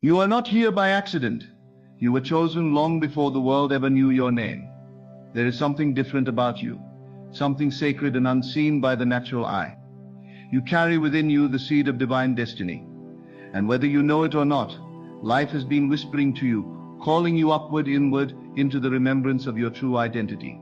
You are not here by accident. You were chosen long before the world ever knew your name. There is something different about you, something sacred and unseen by the natural eye. You carry within you the seed of divine destiny. And whether you know it or not, life has been whispering to you, calling you upward, inward, into the remembrance of your true identity.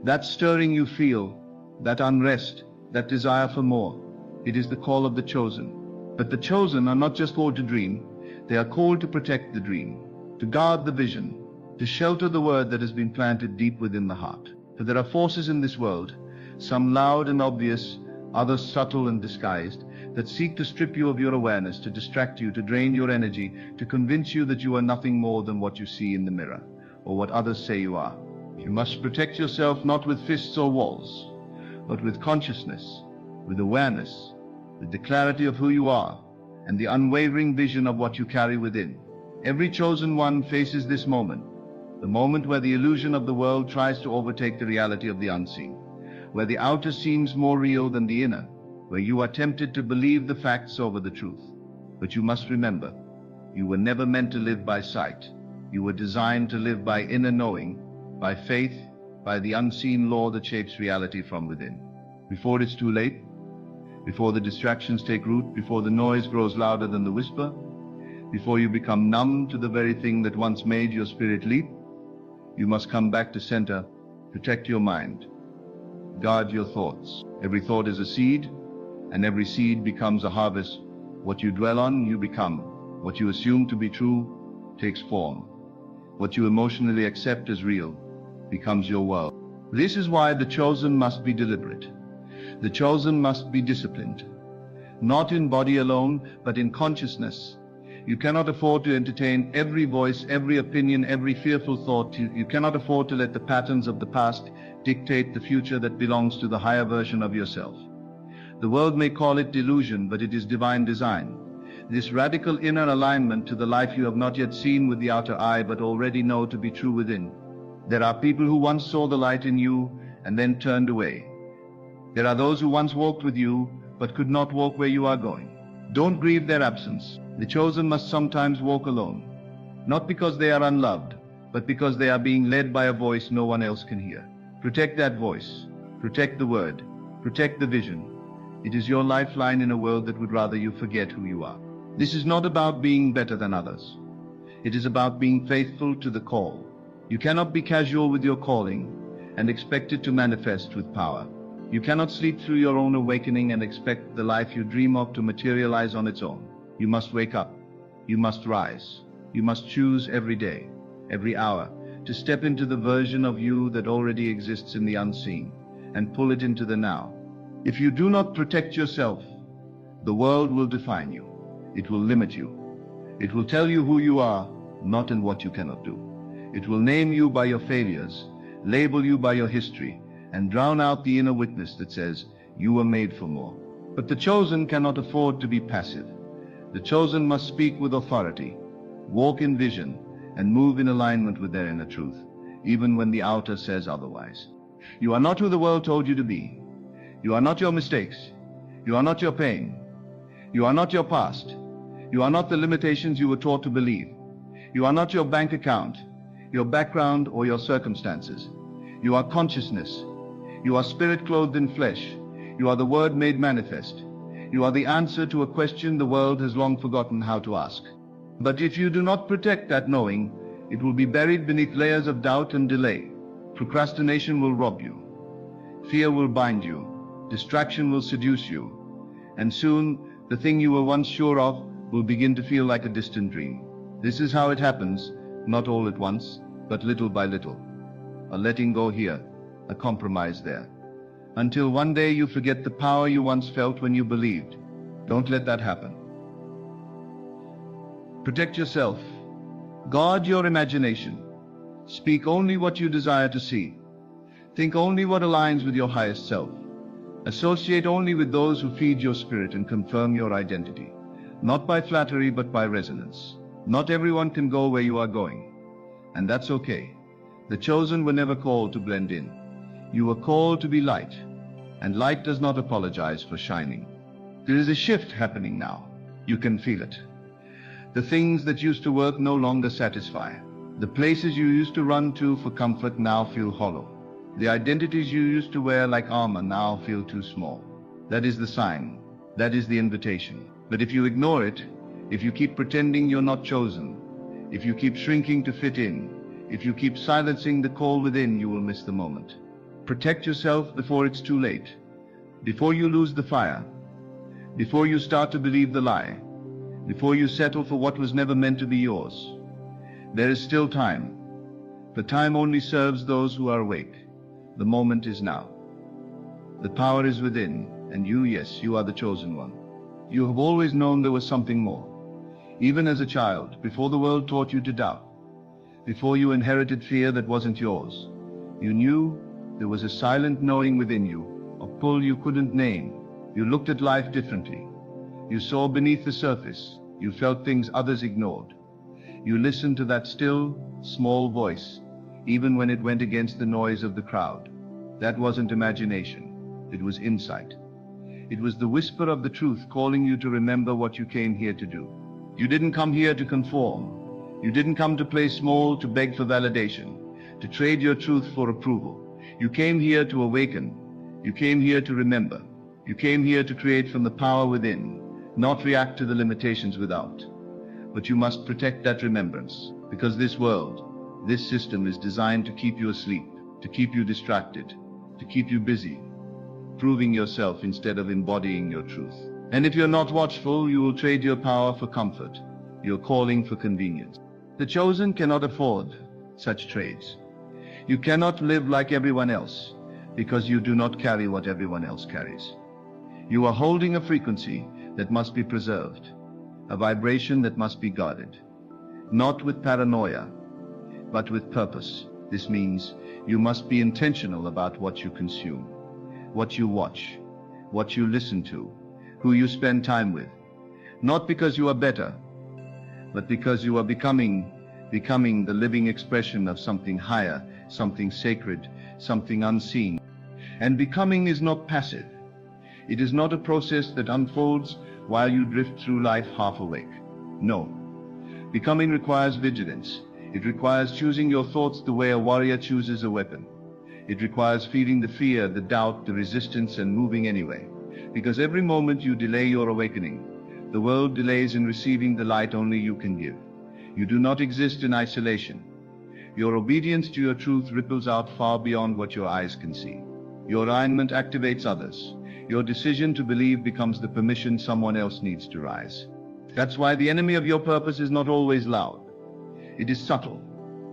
That stirring you feel, that unrest, that desire for more, it is the call of the chosen. But the chosen are not just called to dream, they are called to protect the dream, to guard the vision, to shelter the word that has been planted deep within the heart. For there are forces in this world, some loud and obvious, others subtle and disguised, that seek to strip you of your awareness, to distract you, to drain your energy, to convince you that you are nothing more than what you see in the mirror, or what others say you are. You must protect yourself not with fists or walls, but with consciousness, with awareness, with the clarity of who you are, and the unwavering vision of what you carry within. Every chosen one faces this moment, the moment where the illusion of the world tries to overtake the reality of the unseen, where the outer seems more real than the inner, where you are tempted to believe the facts over the truth. But you must remember, you were never meant to live by sight. You were designed to live by inner knowing, by faith, by the unseen law that shapes reality from within. Before it's too late, before the distractions take root, before the noise grows louder than the whisper, before you become numb to the very thing that once made your spirit leap, you must come back to center, protect your mind, guard your thoughts. Every thought is a seed, and every seed becomes a harvest. What you dwell on, you become. What you assume to be true takes form. What you emotionally accept as real becomes your world. This is why the chosen must be deliberate. The chosen must be disciplined, not in body alone, but in consciousness. You cannot afford to entertain every voice, every opinion, every fearful thought. You cannot afford to let the patterns of the past dictate the future that belongs to the higher version of yourself. The world may call it delusion, but it is divine design. This radical inner alignment to the life you have not yet seen with the outer eye, but already know to be true within. There are people who once saw the light in you and then turned away. There are those who once walked with you, but could not walk where you are going. Don't grieve their absence. The chosen must sometimes walk alone, not because they are unloved, but because they are being led by a voice no one else can hear. Protect that voice. Protect the word. Protect the vision. It is your lifeline in a world that would rather you forget who you are. This is not about being better than others. It is about being faithful to the call. You cannot be casual with your calling and expect it to manifest with power. You cannot sleep through your own awakening and expect the life you dream of to materialize on its own. You must wake up. You must rise. You must choose every day, every hour, to step into the version of you that already exists in the unseen and pull it into the now. If you do not protect yourself, the world will define you. It will limit you. It will tell you who you are, not in what you cannot do. It will name you by your failures, label you by your history, and drown out the inner witness that says you were made for more. But the chosen cannot afford to be passive. The chosen must speak with authority, walk in vision, and move in alignment with their inner truth, even when the outer says otherwise. You are not who the world told you to be. You are not your mistakes. You are not your pain. You are not your past. You are not the limitations you were taught to believe. You are not your bank account, your background, or your circumstances. You are consciousness. You are spirit clothed in flesh. You are the word made manifest. You are the answer to a question the world has long forgotten how to ask. But if you do not protect that knowing, it will be buried beneath layers of doubt and delay. Procrastination will rob you. Fear will bind you. Distraction will seduce you. And soon, the thing you were once sure of will begin to feel like a distant dream. This is how it happens, not all at once, but little by little. A letting go here, a compromise there. Until one day you forget the power you once felt when you believed. Don't let that happen. Protect yourself. Guard your imagination. Speak only what you desire to see. Think only what aligns with your highest self. Associate only with those who feed your spirit and confirm your identity. Not by flattery, but by resonance. Not everyone can go where you are going. And that's okay. The chosen were never called to blend in. You were called to be light. And light does not apologize for shining. There is a shift happening now. You can feel it. The things that used to work no longer satisfy. The places you used to run to for comfort now feel hollow. The identities you used to wear like armor now feel too small. That is the sign. That is the invitation. But if you ignore it, if you keep pretending you're not chosen, if you keep shrinking to fit in, if you keep silencing the call within, you will miss the moment. Protect yourself before it's too late. Before you lose the fire. Before you start to believe the lie. Before you settle for what was never meant to be yours. There is still time. But time only serves those who are awake. The moment is now. The power is within, and you, yes, you are the chosen one. You have always known there was something more. Even as a child, before the world taught you to doubt. Before you inherited fear that wasn't yours. You knew there was a silent knowing within you, a pull you couldn't name. You looked at life differently. You saw beneath the surface. You felt things others ignored. You listened to that still, small voice, even when it went against the noise of the crowd. That wasn't imagination. It was insight. It was the whisper of the truth calling you to remember what you came here to do. You didn't come here to conform. You didn't come to play small, to beg for validation, to trade your truth for approval. You came here to awaken. You came here to remember. You came here to create from the power within, not react to the limitations without. But you must protect that remembrance, because this world, this system is designed to keep you asleep, to keep you distracted, to keep you busy, proving yourself instead of embodying your truth. And if you're not watchful, you will trade your power for comfort, your calling for convenience. The chosen cannot afford such trades. You cannot live like everyone else, because you do not carry what everyone else carries. You are holding a frequency that must be preserved, a vibration that must be guarded, not with paranoia, but with purpose. This means you must be intentional about what you consume, what you watch, what you listen to, who you spend time with, not because you are better, but because you are becoming the living expression of something higher, something sacred, something unseen. And becoming is not passive. It is not a process that unfolds while you drift through life half awake. No. Becoming requires vigilance. It requires choosing your thoughts the way a warrior chooses a weapon. It requires feeling the fear, the doubt, the resistance, and moving anyway. Because every moment you delay your awakening, the world delays in receiving the light only you can give. You do not exist in isolation. Your obedience to your truth ripples out far beyond what your eyes can see. Your alignment activates others. Your decision to believe becomes the permission someone else needs to rise. That's why the enemy of your purpose is not always loud. It is subtle.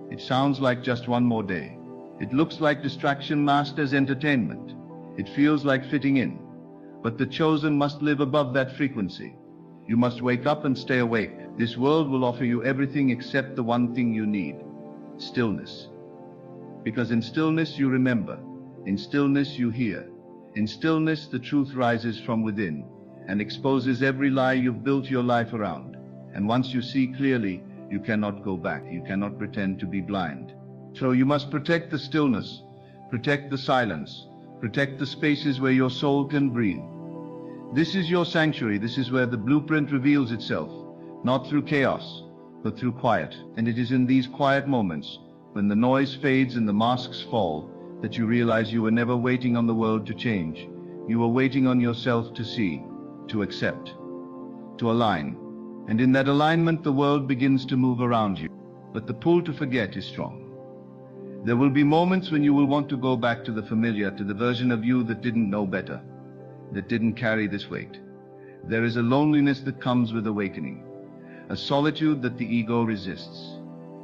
It sounds like just one more day. It looks like distraction masked as entertainment. It feels like fitting in. But the chosen must live above that frequency. You must wake up and stay awake. This world will offer you everything except the one thing you need: stillness. Because in stillness you remember. In stillness you hear. In stillness the truth rises from within and exposes every lie you've built your life around. And once you see clearly, you cannot go back. You cannot pretend to be blind. So you must protect the stillness, protect the silence, protect the spaces where your soul can breathe. This is your sanctuary. This is where the blueprint reveals itself, not through chaos, but through quiet. And it is in these quiet moments, when the noise fades and the masks fall, that you realize you were never waiting on the world to change. You were waiting on yourself to see, to accept, to align. And in that alignment, the world begins to move around you. But the pull to forget is strong. There will be moments when you will want to go back to the familiar, to the version of you that didn't know better, that didn't carry this weight. There is a loneliness that comes with awakening, a solitude that the ego resists.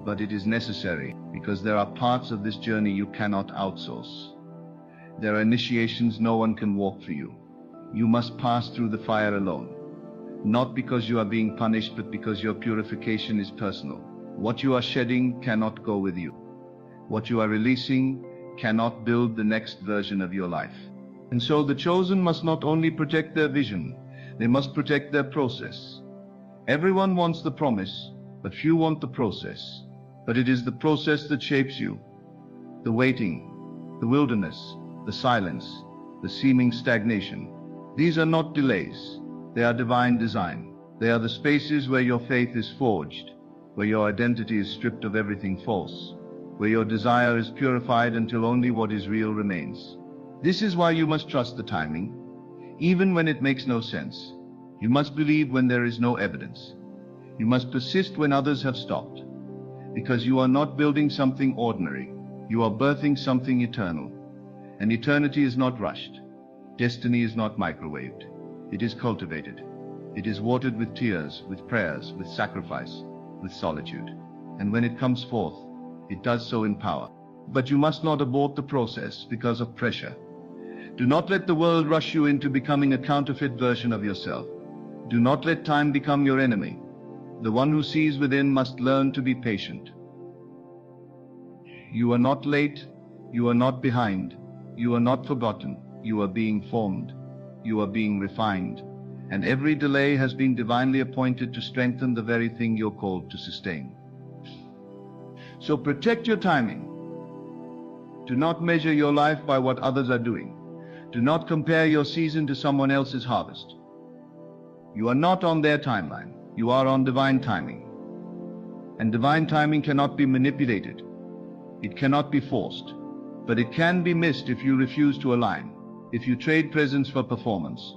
But it is necessary, because there are parts of this journey you cannot outsource. There are initiations no one can walk for you. You must pass through the fire alone. Not because you are being punished, but because your purification is personal. What you are shedding cannot go with you. What you are releasing cannot build the next version of your life. And so the chosen must not only protect their vision, they must protect their process. Everyone wants the promise, but few want the process. But it is the process that shapes you. The waiting, the wilderness, the silence, the seeming stagnation. These are not delays. They are divine design. They are the spaces where your faith is forged, where your identity is stripped of everything false, where your desire is purified until only what is real remains. This is why you must trust the timing, even when it makes no sense. You must believe when there is no evidence. You must persist when others have stopped, because you are not building something ordinary. You are birthing something eternal. And eternity is not rushed. Destiny is not microwaved. It is cultivated. It is watered with tears, with prayers, with sacrifice, with solitude. And when it comes forth, it does so in power. But you must not abort the process because of pressure. Do not let the world rush you into becoming a counterfeit version of yourself. Do not let time become your enemy. The one who sees within must learn to be patient. You are not late. You are not behind. You are not forgotten. You are being formed. You are being refined. And every delay has been divinely appointed to strengthen the very thing you're called to sustain. So protect your timing. Do not measure your life by what others are doing. Do not compare your season to someone else's harvest. You are not on their timeline. You are on divine timing. And divine timing cannot be manipulated. It cannot be forced. But it can be missed if you refuse to align, if you trade presence for performance,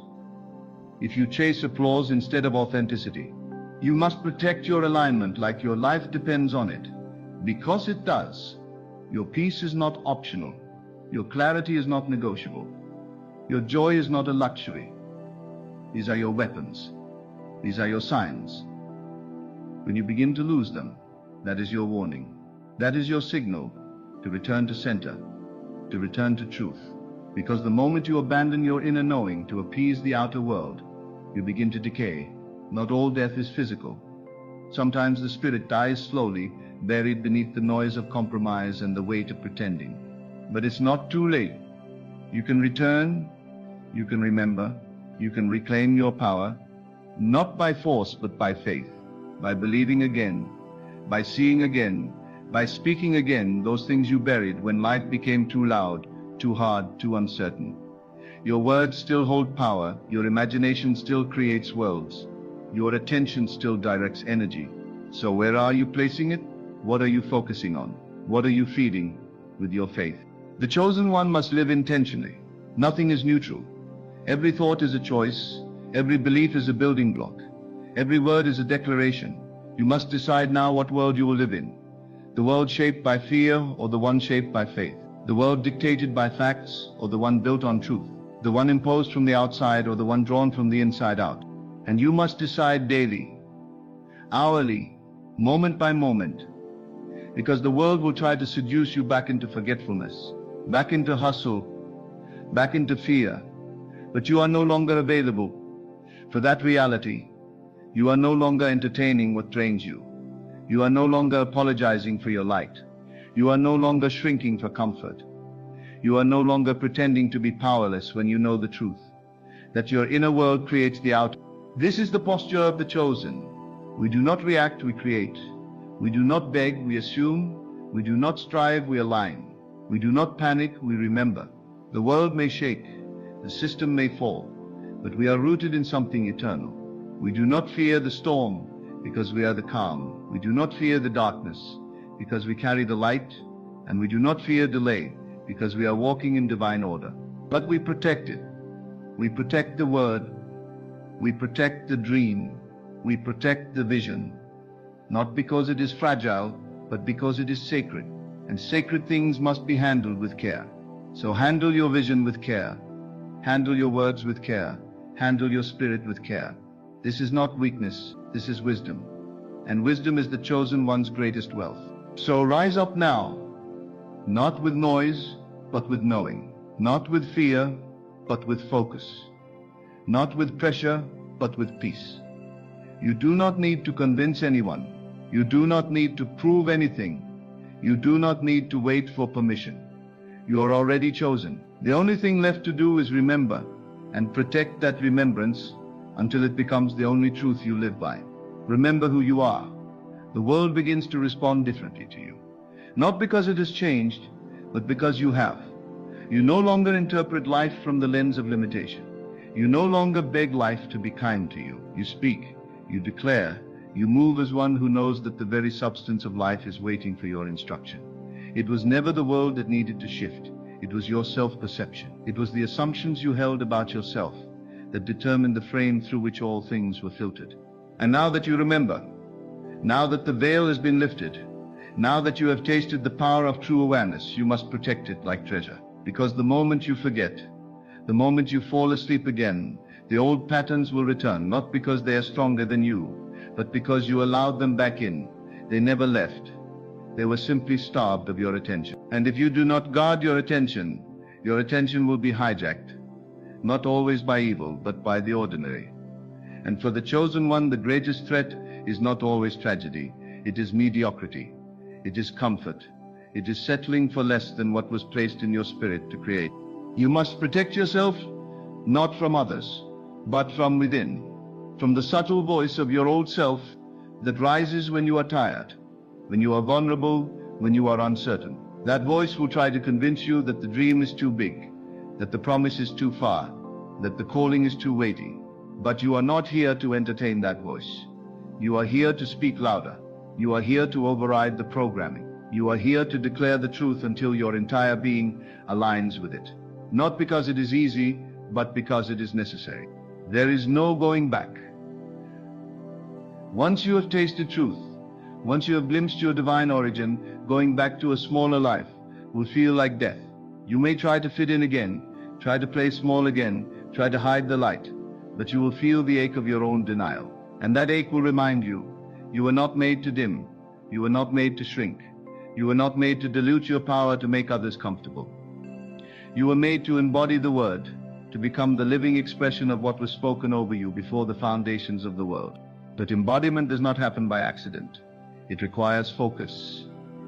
if you chase applause instead of authenticity. You must protect your alignment like your life depends on it, because it does. Your peace is not optional. Your clarity is not negotiable. Your joy is not a luxury. These are your weapons. These are your signs. When you begin to lose them, that is your warning. That is your signal to return to center, to return to truth. Because the moment you abandon your inner knowing to appease the outer world, you begin to decay. Not all death is physical. Sometimes the spirit dies slowly, buried beneath the noise of compromise and the weight of pretending. But it's not too late. You can return, you can remember, you can reclaim your power, not by force but by faith, by believing again, by seeing again, by speaking again those things you buried when life became too loud, too hard, too uncertain. Your words still hold power, your imagination still creates worlds, your attention still directs energy. So where are you placing it? What are you focusing on? What are you feeding with your faith? The chosen one must live intentionally. Nothing is neutral. Every thought is a choice. Every belief is a building block. Every word is a declaration. You must decide now what world you will live in. The world shaped by fear or the one shaped by faith. The world dictated by facts or the one built on truth. The one imposed from the outside or the one drawn from the inside out. And you must decide daily, hourly, moment by moment. Because the world will try to seduce you back into forgetfulness, back into hustle, back into fear. But you are no longer available for that reality. You are no longer entertaining what drains you. You are no longer apologizing for your light. You are no longer shrinking for comfort. You are no longer pretending to be powerless when you know the truth, that your inner world creates the outer. This is the posture of the chosen. We do not react, we create. We do not beg, we assume. We do not strive, we align. We do not panic, we remember. The world may shake, the system may fall, but we are rooted in something eternal. We do not fear the storm because we are the calm. We do not fear the darkness because we carry the light, and we do not fear delay because we are walking in divine order. But we protect it. We protect the word. We protect the dream. We protect the vision. Not because it is fragile, but because it is sacred. And sacred things must be handled with care. So handle your vision with care. Handle your words with care. Handle your spirit with care. This is not weakness, this is wisdom. And wisdom is the chosen one's greatest wealth. So rise up now, not with noise, but with knowing. Not with fear, but with focus. Not with pressure, but with peace. You do not need to convince anyone. You do not need to prove anything. You do not need to wait for permission. You are already chosen. The only thing left to do is remember and protect that remembrance until it becomes the only truth you live by. Remember who you are. The world begins to respond differently to you. Not because it has changed, but because you have. You no longer interpret life from the lens of limitation. You no longer beg life to be kind to you. You speak, You declare, you move as one who knows that the very substance of life is waiting for your instruction. It was never the world that needed to shift. It was your self-perception. It was the assumptions you held about yourself that determined the frame through which all things were filtered. And now that you remember, now that the veil has been lifted, now that you have tasted the power of true awareness, you must protect it like treasure. Because the moment you forget, the moment you fall asleep again, the old patterns will return, not because they are stronger than you, but because you allowed them back in. They never left. They were simply starved of your attention. And if you do not guard your attention will be hijacked, not always by evil, but by the ordinary. And for the chosen one, the greatest threat is not always tragedy. It is mediocrity. It is comfort. It is settling for less than what was placed in your spirit to create. You must protect yourself, not from others, but from within, from the subtle voice of your old self that rises when you are tired, when you are vulnerable, when you are uncertain. That voice will try to convince you that the dream is too big, that the promise is too far, that the calling is too weighty. But you are not here to entertain that voice. You are here to speak louder. You are here to override the programming. You are here to declare the truth until your entire being aligns with it. Not because it is easy, but because it is necessary. There is no going back. Once you have tasted truth, once you have glimpsed your divine origin, going back to a smaller life will feel like death. You may try to fit in again, try to play small again, try to hide the light, but you will feel the ache of your own denial. And that ache will remind you, you were not made to dim. You were not made to shrink. You were not made to dilute your power to make others comfortable. You were made to embody the word, to become the living expression of what was spoken over you before the foundations of the world. But embodiment does not happen by accident. It requires focus.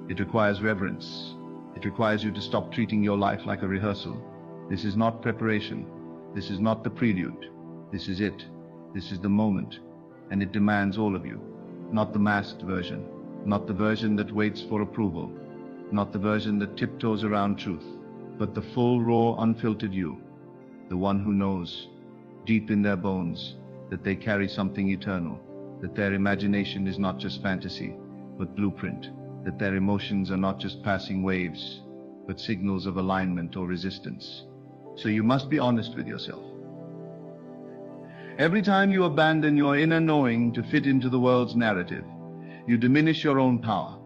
It requires reverence. It requires you to stop treating your life like a rehearsal. This is not preparation. This is not the prelude. This is it. This is the moment. And it demands all of you. Not the masked version. Not the version that waits for approval. Not the version that tiptoes around truth. But the full, raw, unfiltered you. The one who knows, deep in their bones, that they carry something eternal. That their imagination is not just fantasy, but blueprint. That their emotions are not just passing waves, but signals of alignment or resistance. So you must be honest with yourself. Every time you abandon your inner knowing to fit into the world's narrative, you diminish your own power.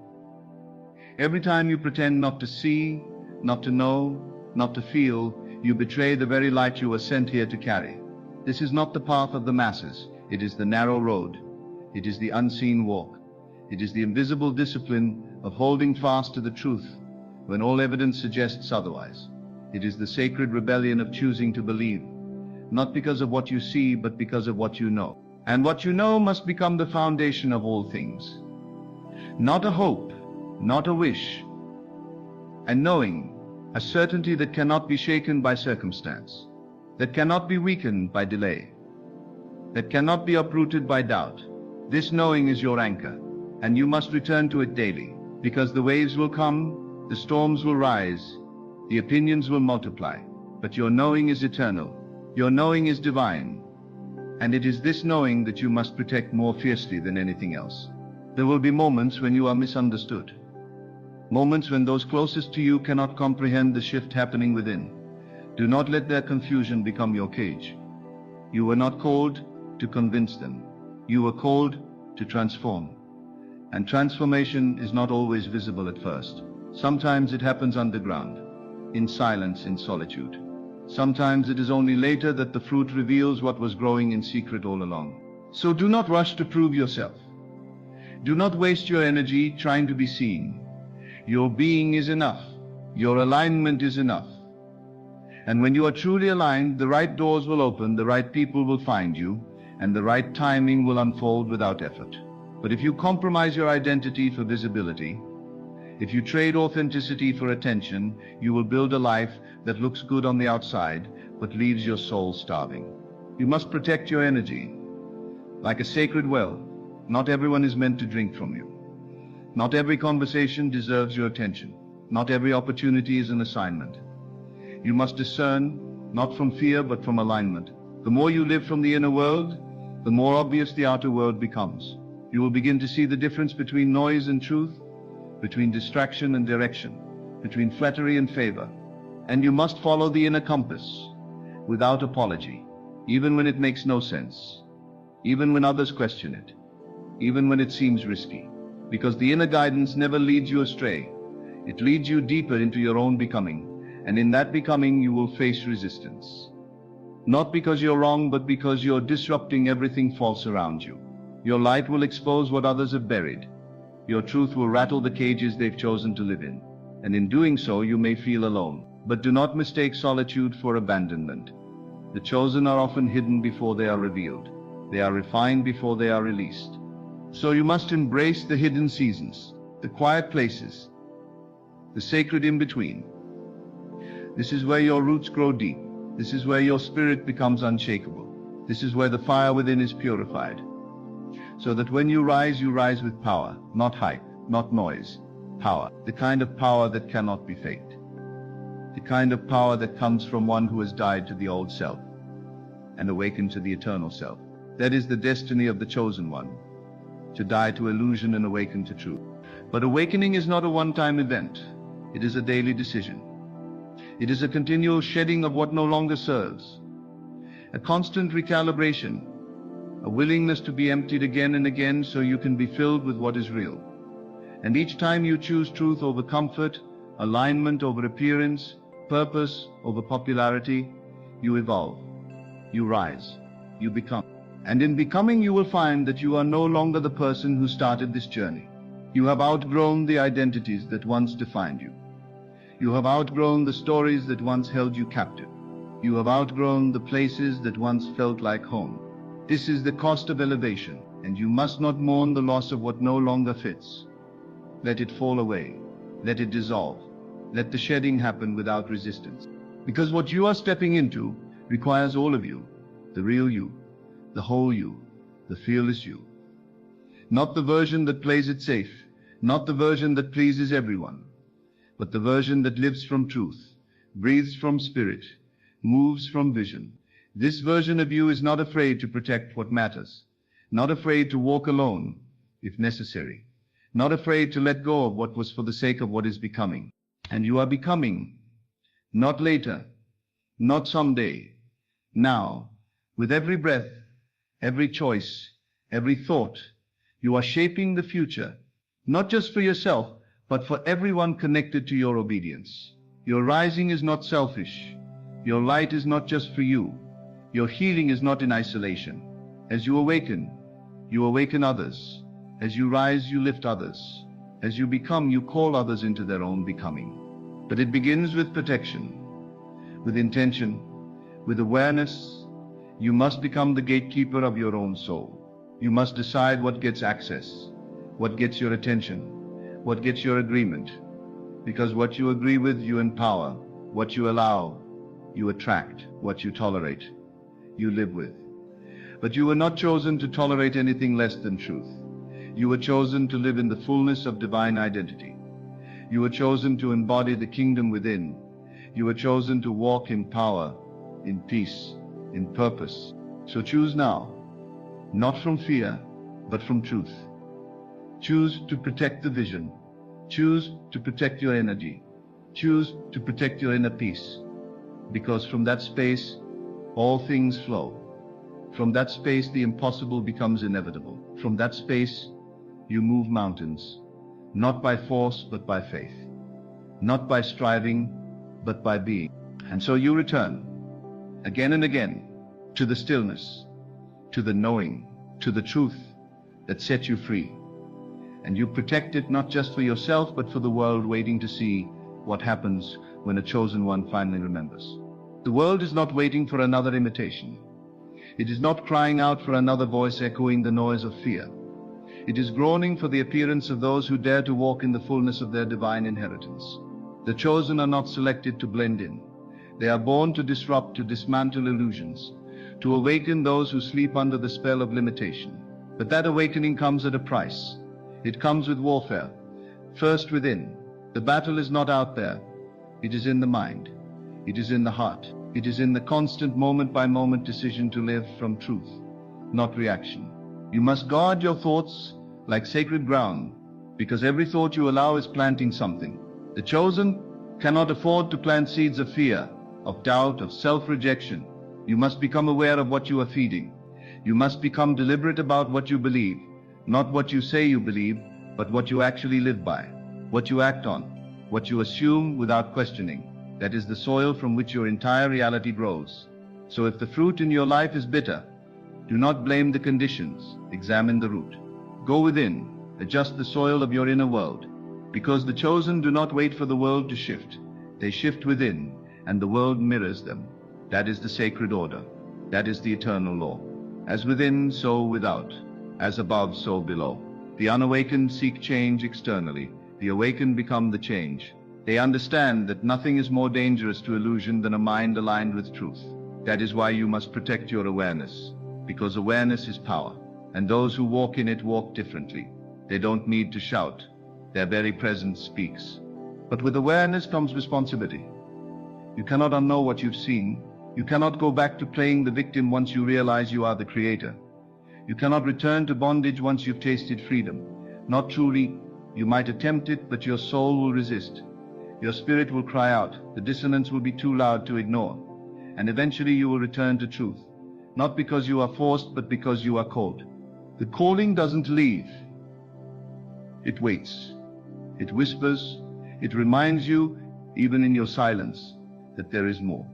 Every time you pretend not to see, not to know, not to feel, you betray the very light you were sent here to carry. This is not the path of the masses. It is the narrow road. It is the unseen walk. It is the invisible discipline of holding fast to the truth when all evidence suggests otherwise. It is the sacred rebellion of choosing to believe, not because of what you see, but because of what you know. And what you know must become the foundation of all things. Not a hope, not a wish. And knowing, a certainty that cannot be shaken by circumstance, that cannot be weakened by delay, that cannot be uprooted by doubt. This knowing is your anchor, and you must return to it daily, because the waves will come, the storms will rise, the opinions will multiply, but your knowing is eternal, your knowing is divine, and it is this knowing that you must protect more fiercely than anything else. There will be moments when you are misunderstood, moments when those closest to you cannot comprehend the shift happening within. Do not let their confusion become your cage. You were not called to convince them. You were called to transform. And transformation is not always visible at first. Sometimes it happens underground, in silence, in solitude. Sometimes it is only later that the fruit reveals what was growing in secret all along. So do not rush to prove yourself. Do not waste your energy trying to be seen. Your being is enough. Your alignment is enough. And when you are truly aligned, the right doors will open, the right people will find you, and the right timing will unfold without effort. But if you compromise your identity for visibility, if you trade authenticity for attention, you will build a life that looks good on the outside, but leaves your soul starving. You must protect your energy. Like a sacred well, not everyone is meant to drink from you. Not every conversation deserves your attention. Not every opportunity is an assignment. You must discern, not from fear, but from alignment. The more you live from the inner world, the more obvious the outer world becomes. You will begin to see the difference between noise and truth, between distraction and direction, between flattery and favor. And you must follow the inner compass without apology, even when it makes no sense, even when others question it, even when it seems risky. Because the inner guidance never leads you astray. It leads you deeper into your own becoming, and in that becoming you will face resistance. Not because you're wrong, but because you're disrupting everything false around you. Your light will expose what others have buried. Your truth will rattle the cages they've chosen to live in. And in doing so, you may feel alone. But do not mistake solitude for abandonment. The chosen are often hidden before they are revealed. They are refined before they are released. So you must embrace the hidden seasons, the quiet places, the sacred in-between. This is where your roots grow deep. This is where your spirit becomes unshakable. This is where the fire within is purified. So that when you rise with power, not hype, not noise. Power, the kind of power that cannot be faked. The kind of power that comes from one who has died to the old self and awakened to the eternal self. That is the destiny of the chosen one, to die to illusion and awaken to truth. But awakening is not a one-time event. It is a daily decision. It is a continual shedding of what no longer serves, a constant recalibration, a willingness to be emptied again and again so you can be filled with what is real. And each time you choose truth over comfort, alignment over appearance, purpose over popularity, you evolve, you rise, you become. And in becoming, you will find that you are no longer the person who started this journey. You have outgrown the identities that once defined you. You have outgrown the stories that once held you captive. You have outgrown the places that once felt like home. This is the cost of elevation, and you must not mourn the loss of what no longer fits. Let it fall away. Let it dissolve. Let the shedding happen without resistance. Because what you are stepping into requires all of you, the real you, the whole you, the fearless you. Not the version that plays it safe, not the version that pleases everyone, but the version that lives from truth, breathes from spirit, moves from vision. This version of you is not afraid to protect what matters, not afraid to walk alone, if necessary, not afraid to let go of what was for the sake of what is becoming. And you are becoming, not later, not someday, now, with every breath, every choice, every thought. You are shaping the future, not just for yourself, but for everyone connected to your obedience. Your rising is not selfish. Your light is not just for you. Your healing is not in isolation. As you awaken others. As you rise, you lift others. As you become, you call others into their own becoming. But it begins with protection, with intention, with awareness. You must become the gatekeeper of your own soul. You must decide what gets access, what gets your attention, what gets your agreement. Because what you agree with, you empower. What you allow, you attract. What you tolerate, you live with. But you were not chosen to tolerate anything less than truth. You were chosen to live in the fullness of divine identity. You were chosen to embody the kingdom within. You were chosen to walk in power, in peace, in purpose. So choose now, not from fear, but from truth. Choose to protect the vision. Choose to protect your energy. Choose to protect your inner peace. Because from that space, all things flow. From that space, the impossible becomes inevitable. From that space, you move mountains, not by force, but by faith. Not by striving, but by being. And so you return, again and again, to the stillness, to the knowing, to the truth that sets you free. And you protect it not just for yourself, but for the world waiting to see what happens when a chosen one finally remembers. The world is not waiting for another imitation. It is not crying out for another voice echoing the noise of fear. It is groaning for the appearance of those who dare to walk in the fullness of their divine inheritance. The chosen are not selected to blend in. They are born to disrupt, to dismantle illusions, to awaken those who sleep under the spell of limitation. But that awakening comes at a price. It comes with warfare, first within. The battle is not out there. It is in the mind. It is in the heart. It is in the constant moment-by-moment decision to live from truth, not reaction. You must guard your thoughts like sacred ground, because every thought you allow is planting something. The chosen cannot afford to plant seeds of fear, of doubt, of self-rejection. You must become aware of what you are feeding. You must become deliberate about what you believe, not what you say you believe, but what you actually live by, what you act on, what you assume without questioning. That is the soil from which your entire reality grows. So if the fruit in your life is bitter, do not blame the conditions, examine the root. Go within, adjust the soil of your inner world, because the chosen do not wait for the world to shift. They shift within, and the world mirrors them. That is the sacred order. That is the eternal law. As within, so without. As above, so below. The unawakened seek change externally. The awakened become the change. They understand that nothing is more dangerous to illusion than a mind aligned with truth. That is why you must protect your awareness, because awareness is power, and those who walk in it walk differently. They don't need to shout. Their very presence speaks. But with awareness comes responsibility. You cannot unknow what you've seen. You cannot go back to playing the victim once you realize you are the creator. You cannot return to bondage once you've tasted freedom. Not truly. You might attempt it, but your soul will resist. Your spirit will cry out. The dissonance will be too loud to ignore. And eventually you will return to truth. Not because you are forced, but because you are called. The calling doesn't leave. It waits. It whispers. It reminds you, even in your silence, that there is more.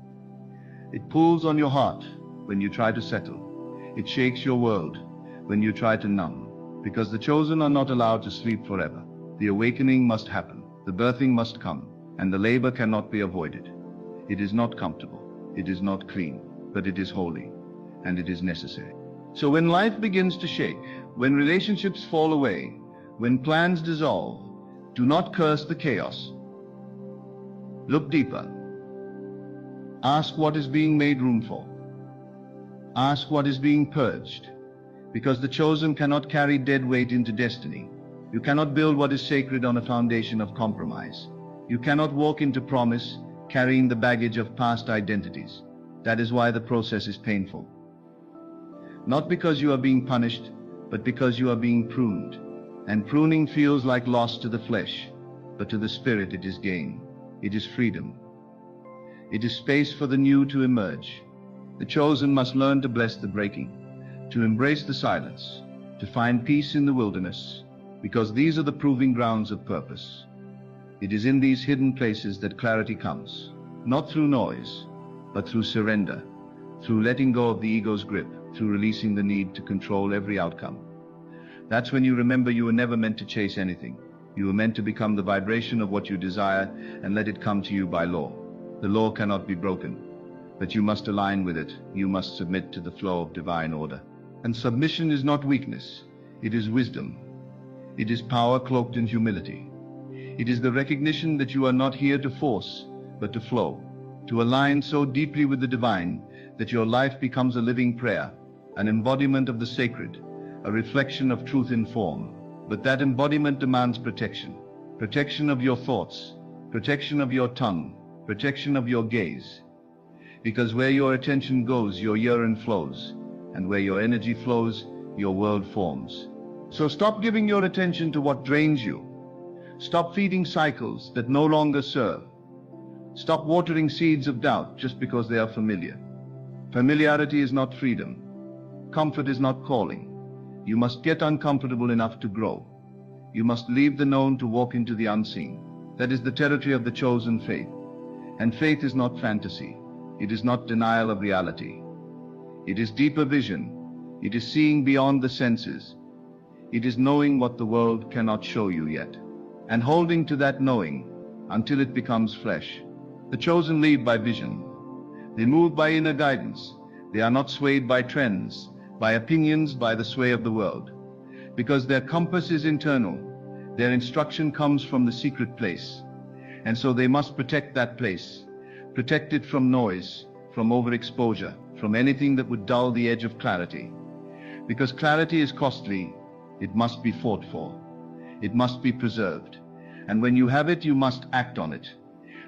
It pulls on your heart when you try to settle. It shakes your world when you try to numb. Because the chosen are not allowed to sleep forever. The awakening must happen. The birthing must come. And the labor cannot be avoided. It is not comfortable. It is not clean. But it is holy. And it is necessary. So when life begins to shake, when relationships fall away, when plans dissolve, do not curse the chaos. Look deeper. Ask what is being made room for. Ask what is being purged. Because the chosen cannot carry dead weight into destiny. You cannot build what is sacred on a foundation of compromise. You cannot walk into promise carrying the baggage of past identities. That is why the process is painful. Not because you are being punished, but because you are being pruned. And pruning feels like loss to the flesh, but to the spirit it is gain. It is freedom. It is space for the new to emerge. The chosen must learn to bless the breaking, to embrace the silence, to find peace in the wilderness, because these are the proving grounds of purpose. It is in these hidden places that clarity comes, not through noise, but through surrender, through letting go of the ego's grip, through releasing the need to control every outcome. That's when you remember you were never meant to chase anything. You were meant to become the vibration of what you desire and let it come to you by law. The law cannot be broken, but you must align with it. You must submit to the flow of divine order. And submission is not weakness. It is wisdom. It is power cloaked in humility. It is the recognition that you are not here to force, but to flow, to align so deeply with the divine that your life becomes a living prayer, an embodiment of the sacred, a reflection of truth in form. But that embodiment demands protection. Protection of your thoughts, protection of your tongue, protection of your gaze. Because where your attention goes, your urine flows, and where your energy flows, your world forms. So stop giving your attention to what drains you. Stop feeding cycles that no longer serve. Stop watering seeds of doubt just because they are familiar. Familiarity is not freedom. Comfort is not calling. You must get uncomfortable enough to grow. You must leave the known to walk into the unseen. That is the territory of the chosen faith. And faith is not fantasy. It is not denial of reality. It is deeper vision. It is seeing beyond the senses. It is knowing what the world cannot show you yet, and holding to that knowing until it becomes flesh. The chosen lead by vision. They move by inner guidance. They are not swayed by trends, by opinions, by the sway of the world. Because their compass is internal, their instruction comes from the secret place. And so they must protect that place. Protect it from noise, from overexposure, from anything that would dull the edge of clarity. Because clarity is costly, it must be fought for. It must be preserved. And when you have it, you must act on it.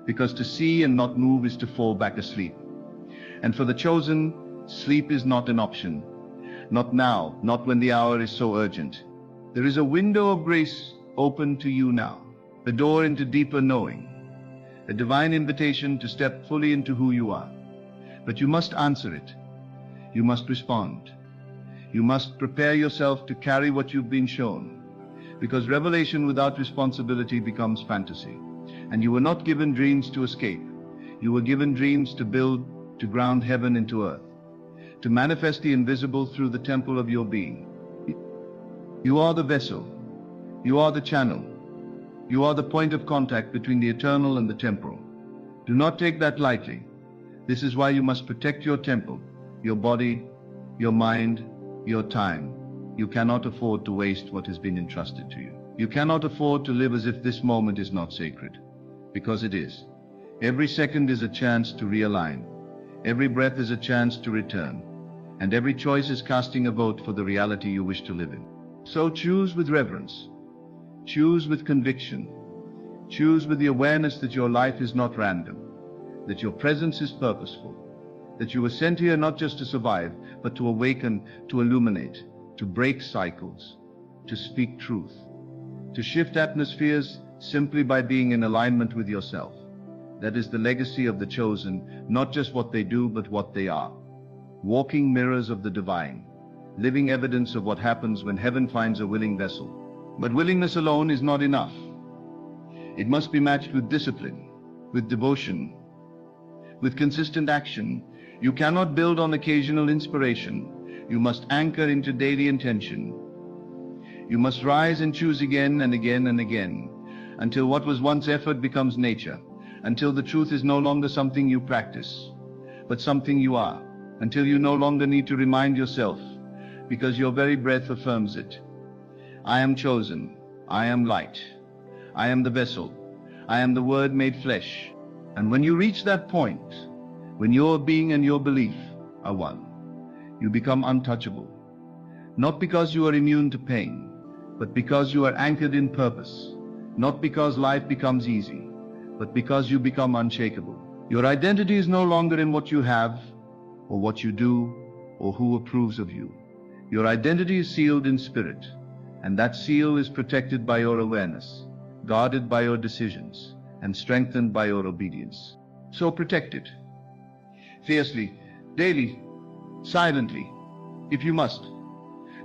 Because to see and not move is to fall back asleep. And for the chosen, sleep is not an option. Not now, not when the hour is so urgent. There is a window of grace open to you now, a door into deeper knowing, a divine invitation to step fully into who you are. But you must answer it. You must respond. You must prepare yourself to carry what you've been shown, because revelation without responsibility becomes fantasy. And you were not given dreams to escape. You were given dreams to build, to ground heaven into earth, to manifest the invisible through the temple of your being. You are the vessel. You are the channel. You are the point of contact between the eternal and the temporal. Do not take that lightly. This is why you must protect your temple, your body, your mind, your time. You cannot afford to waste what has been entrusted to you. You cannot afford to live as if this moment is not sacred, because it is. Every second is a chance to realign. Every breath is a chance to return. And every choice is casting a vote for the reality you wish to live in. So choose with reverence. Choose with conviction. Choose with the awareness that your life is not random, that your presence is purposeful, that you were sent here not just to survive, but to awaken, to illuminate, to break cycles, to speak truth, to shift atmospheres simply by being in alignment with yourself. That is the legacy of the chosen, not just what they do, but what they are. Walking mirrors of the divine, living evidence of what happens when heaven finds a willing vessel. But willingness alone is not enough. It must be matched with discipline, with devotion, with consistent action. You cannot build on occasional inspiration. You must anchor into daily intention. You must rise and choose again and again and again, until what was once effort becomes nature, until the truth is no longer something you practice, but something you are, until you no longer need to remind yourself, because your very breath affirms it. I am chosen. I am light. I am the vessel. I am the Word made flesh. And when you reach that point, when your being and your belief are one, you become untouchable. Not because you are immune to pain, but because you are anchored in purpose. Not because life becomes easy, but because you become unshakable. Your identity is no longer in what you have, or what you do, or who approves of you. Your identity is sealed in spirit, and that seal is protected by your awareness, guarded by your decisions, and strengthened by your obedience. So protect it. Fiercely, daily, silently, if you must.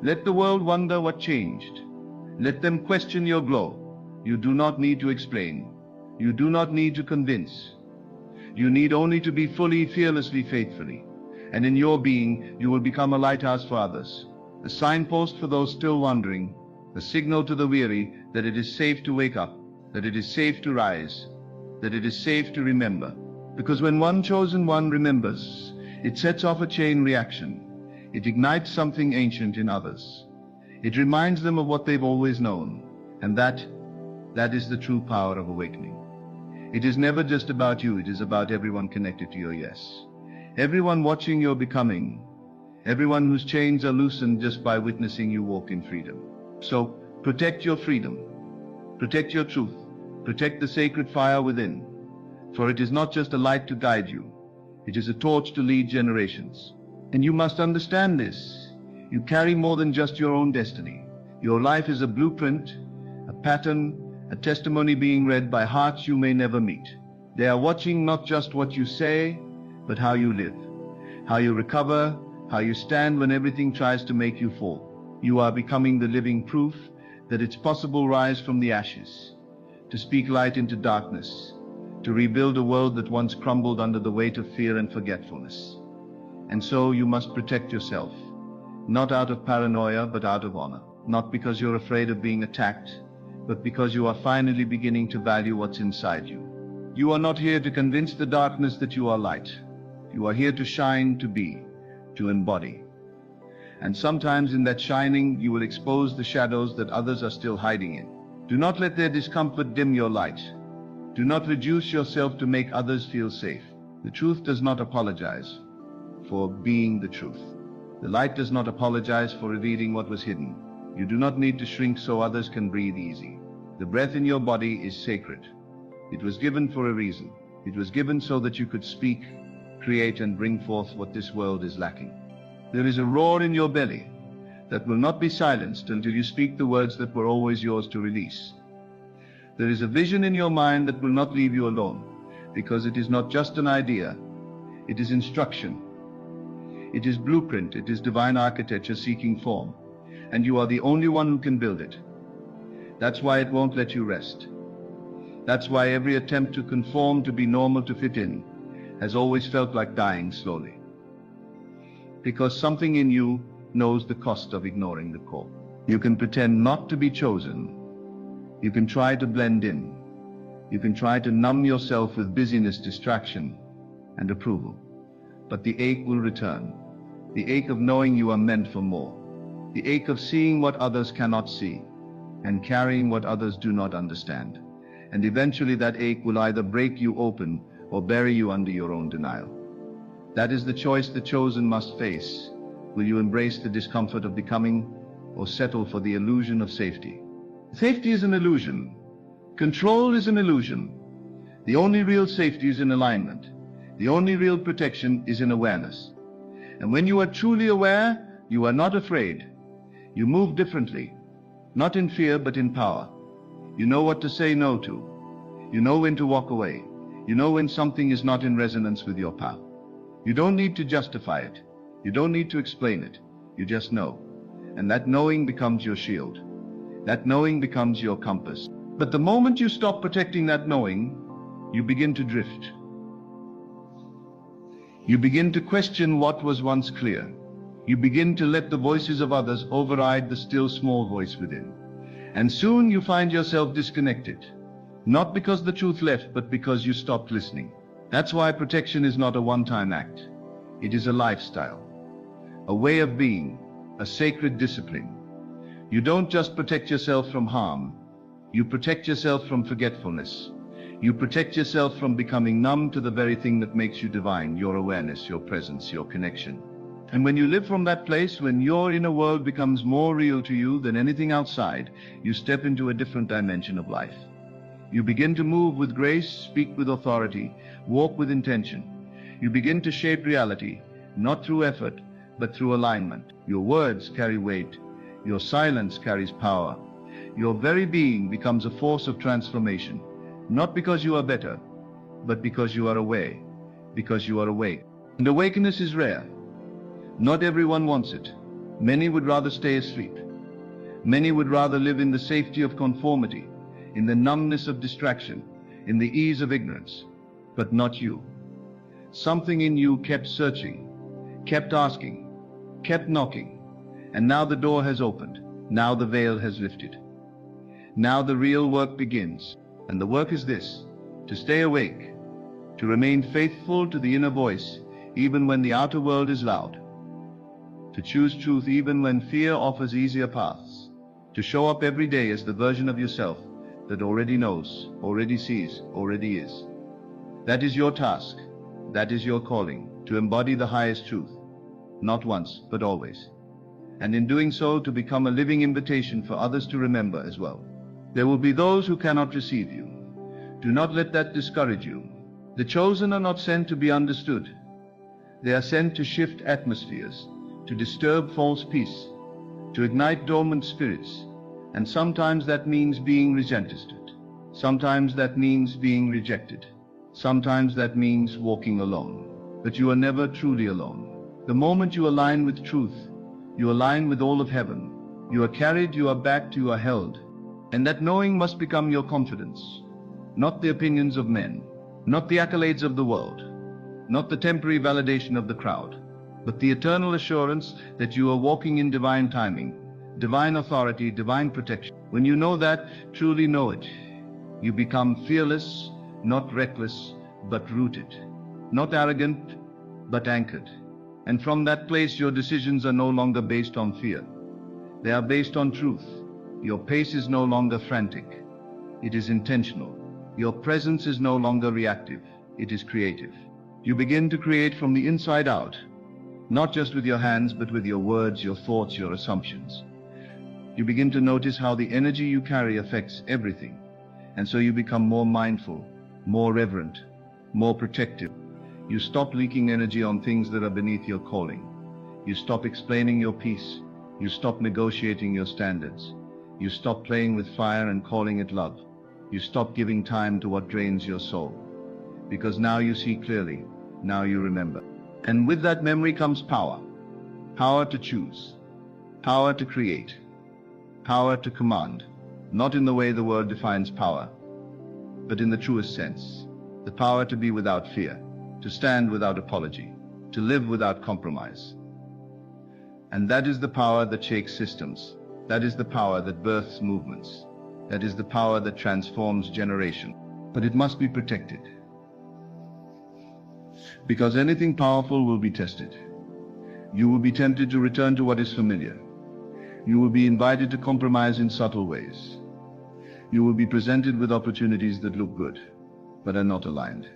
Let the world wonder what changed. Let them question your glow. You do not need to explain. You do not need to convince. You need only to be fully, fearlessly, faithfully. And in your being, you will become a lighthouse for others, a signpost for those still wandering, a signal to the weary that it is safe to wake up, that it is safe to rise, that it is safe to remember. Because when one chosen one remembers, it sets off a chain reaction. It ignites something ancient in others. It reminds them of what they've always known, and that is the true power of awakening. It is never just about you, it is about everyone connected to your yes. Everyone watching your becoming, everyone whose chains are loosened just by witnessing you walk in freedom. So protect your freedom, protect your truth, protect the sacred fire within, for it is not just a light to guide you, it is a torch to lead generations. And you must understand this. You carry more than just your own destiny. Your life is a blueprint, a pattern, a testimony being read by hearts you may never meet. They are watching not just what you say, but how you live, how you recover, how you stand when everything tries to make you fall. You are becoming the living proof that it's possible to rise from the ashes, to speak light into darkness, to rebuild a world that once crumbled under the weight of fear and forgetfulness. And so you must protect yourself, not out of paranoia, but out of honor. Not because you're afraid of being attacked, but because you are finally beginning to value what's inside you. You are not here to convince the darkness that you are light. You are here to shine, to be, to embody. And sometimes in that shining, you will expose the shadows that others are still hiding in. Do not let their discomfort dim your light. Do not reduce yourself to make others feel safe. The truth does not apologize for being the truth. The light does not apologize for revealing what was hidden. You do not need to shrink so others can breathe easy. The breath in your body is sacred. It was given for a reason. It was given so that you could speak, create, and bring forth what this world is lacking. There is a roar in your belly, that will not be silenced until you speak the words that were always yours to release. There is a vision in your mind that will not leave you alone, because it is not just an idea, it is instruction. It is blueprint, it is divine architecture seeking form, and you are the only one who can build it. That's why it won't let you rest. That's why every attempt to conform, to be normal, to fit in, has always felt like dying slowly. Because something in you knows the cost of ignoring the call. You can pretend not to be chosen. You can try to blend in. You can try to numb yourself with busyness, distraction, and approval. But the ache will return. The ache of knowing you are meant for more. The ache of seeing what others cannot see, and carrying what others do not understand. And eventually that ache will either break you open or bury you under your own denial. That is the choice the chosen must face. Will you embrace the discomfort of becoming, or settle for the illusion of safety? Safety is an illusion. Control is an illusion. The only real safety is in alignment. The only real protection is in awareness. And when you are truly aware, you are not afraid. You move differently, not in fear but in power. You know what to say no to. You know when to walk away. You know when something is not in resonance with your path. You don't need to justify it. You don't need to explain it. You just know. And that knowing becomes your shield. That knowing becomes your compass. But the moment you stop protecting that knowing, you begin to drift. You begin to question what was once clear. You begin to let the voices of others override the still small voice within. And soon you find yourself disconnected. Not because the truth left, but because you stopped listening. That's why protection is not a one-time act. It is a lifestyle, a way of being, a sacred discipline. You don't just protect yourself from harm. You protect yourself from forgetfulness. You protect yourself from becoming numb to the very thing that makes you divine, your awareness, your presence, your connection. And when you live from that place, when your inner world becomes more real to you than anything outside, you step into a different dimension of life. You begin to move with grace, speak with authority, walk with intention. You begin to shape reality, not through effort, but through alignment. Your words carry weight. Your silence carries power. Your very being becomes a force of transformation, not because you are better, but because you are aware, because you are awake. And awakeness is rare. Not everyone wants it. Many would rather stay asleep. Many would rather live in the safety of conformity, in the numbness of distraction, in the ease of ignorance. But not you. Something in you kept searching, kept asking, kept knocking, and now the door has opened. Now the veil has lifted. Now the real work begins. And the work is this: to stay awake, to remain faithful to the inner voice, even when the outer world is loud, to choose truth even when fear offers easier paths, to show up every day as the version of yourself that already knows, already sees, already is. That is your task. That is your calling, to embody the highest truth, not once, but always. And in doing so, to become a living invitation for others to remember as well. There will be those who cannot receive you. Do not let that discourage you. The chosen are not sent to be understood. They are sent to shift atmospheres, to disturb false peace, to ignite dormant spirits. And sometimes that means being resisted. Sometimes that means being rejected. Sometimes that means walking alone. But you are never truly alone. The moment you align with truth, you align with all of heaven. You are carried, you are backed, you are held. And that knowing must become your confidence. Not the opinions of men, not the accolades of the world, not the temporary validation of the crowd, but the eternal assurance that you are walking in divine timing, divine authority, divine protection. When you know that, truly know it, you become fearless, not reckless, but rooted, not arrogant, but anchored. And from that place, your decisions are no longer based on fear. They are based on truth. Your pace is no longer frantic. It is intentional. Your presence is no longer reactive. It is creative. You begin to create from the inside out, not just with your hands, but with your words, your thoughts, your assumptions. You begin to notice how the energy you carry affects everything. And so you become more mindful, more reverent, more protective. You stop leaking energy on things that are beneath your calling. You stop explaining your peace. You stop negotiating your standards. You stop playing with fire and calling it love. You stop giving time to what drains your soul. Because now you see clearly, now you remember. And with that memory comes power. Power to choose. Power to create. Power to command. Not in the way the world defines power, but in the truest sense. The power to be without fear, to stand without apology, to live without compromise. And that is the power that shakes systems. That is the power that births movements. That is the power that transforms generation. But it must be protected. Because anything powerful will be tested. You will be tempted to return to what is familiar. You will be invited to compromise in subtle ways. You will be presented with opportunities that look good, but are not aligned.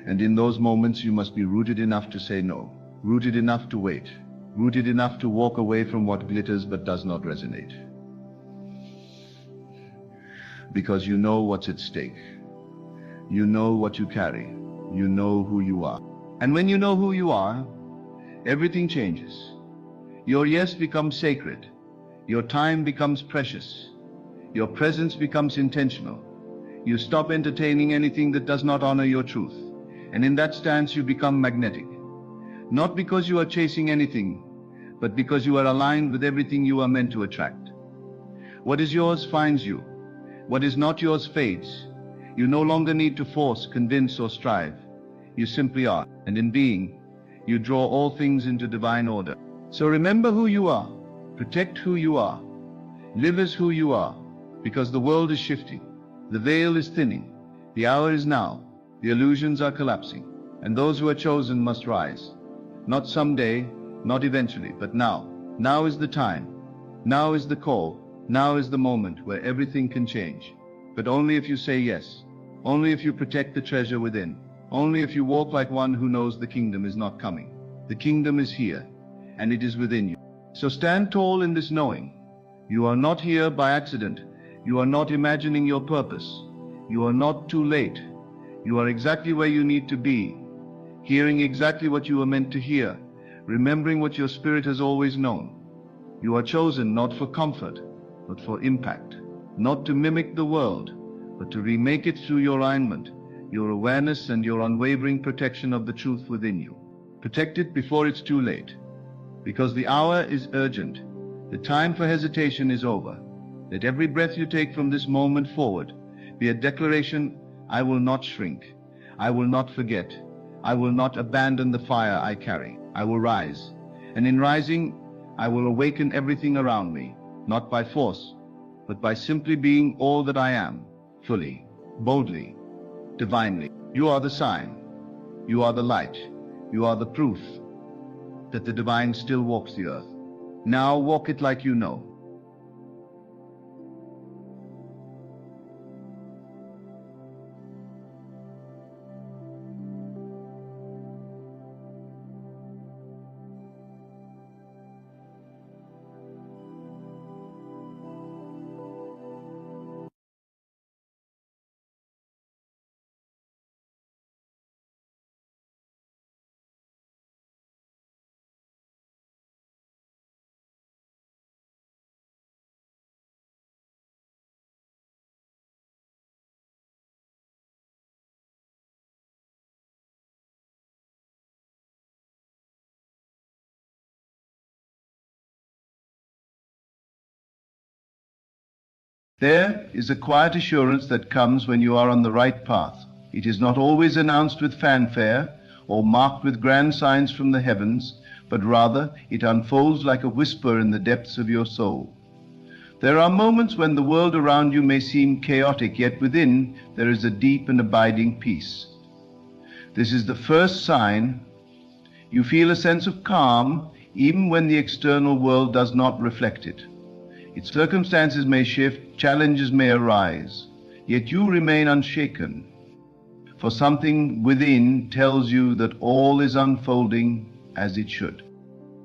And in those moments you must be rooted enough to say no, rooted enough to wait, rooted enough to walk away from what glitters but does not resonate. Because you know what's at stake. You know what you carry. You know who you are. And when you know who you are, everything changes. Your yes becomes sacred. Your time becomes precious. Your presence becomes intentional. You stop entertaining anything that does not honor your truth. And in that stance you become magnetic. Not because you are chasing anything, but because you are aligned with everything you are meant to attract. What is yours finds you. What is not yours fades. You no longer need to force, convince, or strive. You simply are. And in being, you draw all things into divine order. So remember who you are. Protect who you are. Live as who you are. Because the world is shifting. The veil is thinning. The hour is now. The illusions are collapsing. And those who are chosen must rise. Not someday, not eventually, but now. Now is the time. Now is the call. Now is the moment where everything can change. But only if you say yes. Only if you protect the treasure within. Only if you walk like one who knows the kingdom is not coming. The kingdom is here, and it is within you. So stand tall in this knowing. You are not here by accident. You are not imagining your purpose. You are not too late. You are exactly where you need to be, hearing exactly what you were meant to hear, remembering what your spirit has always known. You are chosen not for comfort, but for impact. Not to mimic the world, but to remake it through your alignment, your awareness and your unwavering protection of the truth within you. Protect it before it's too late. Because the hour is urgent. The time for hesitation is over. Let every breath you take from this moment forward be a declaration: I will not shrink. I will not forget. I will not abandon the fire I carry. I will rise. And in rising, I will awaken everything around me, not by force, but by simply being all that I am, fully, boldly, divinely. You are the sign. You are the light. You are the proof that the divine still walks the earth. Now walk it like you know. There is a quiet assurance that comes when you are on the right path. It is not always announced with fanfare or marked with grand signs from the heavens, but rather it unfolds like a whisper in the depths of your soul. There are moments when the world around you may seem chaotic, yet within there is a deep and abiding peace. This is the first sign. You feel a sense of calm even when the external world does not reflect it. Its circumstances may shift, challenges may arise, yet you remain unshaken. For something within tells you that all is unfolding as it should.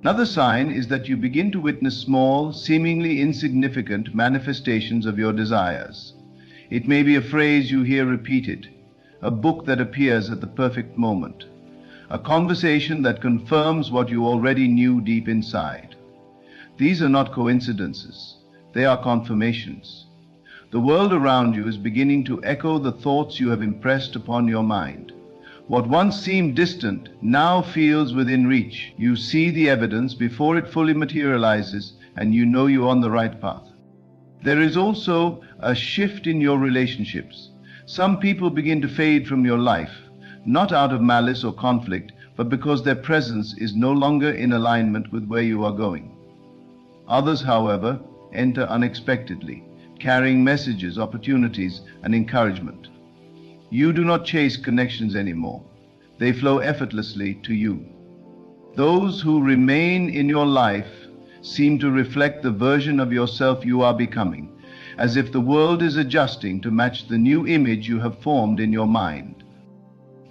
Another sign is that you begin to witness small, seemingly insignificant manifestations of your desires. It may be a phrase you hear repeated, a book that appears at the perfect moment, a conversation that confirms what you already knew deep inside. These are not coincidences. They are confirmations. The world around you is beginning to echo the thoughts you have impressed upon your mind. What once seemed distant now feels within reach. You see the evidence before it fully materializes, and you know you're on the right path. There is also a shift in your relationships. Some people begin to fade from your life, not out of malice or conflict, but because their presence is no longer in alignment with where you are going. Others, however, enter unexpectedly, carrying messages, opportunities, and encouragement. You do not chase connections anymore. They flow effortlessly to you. Those who remain in your life seem to reflect the version of yourself you are becoming, as if the world is adjusting to match the new image you have formed in your mind.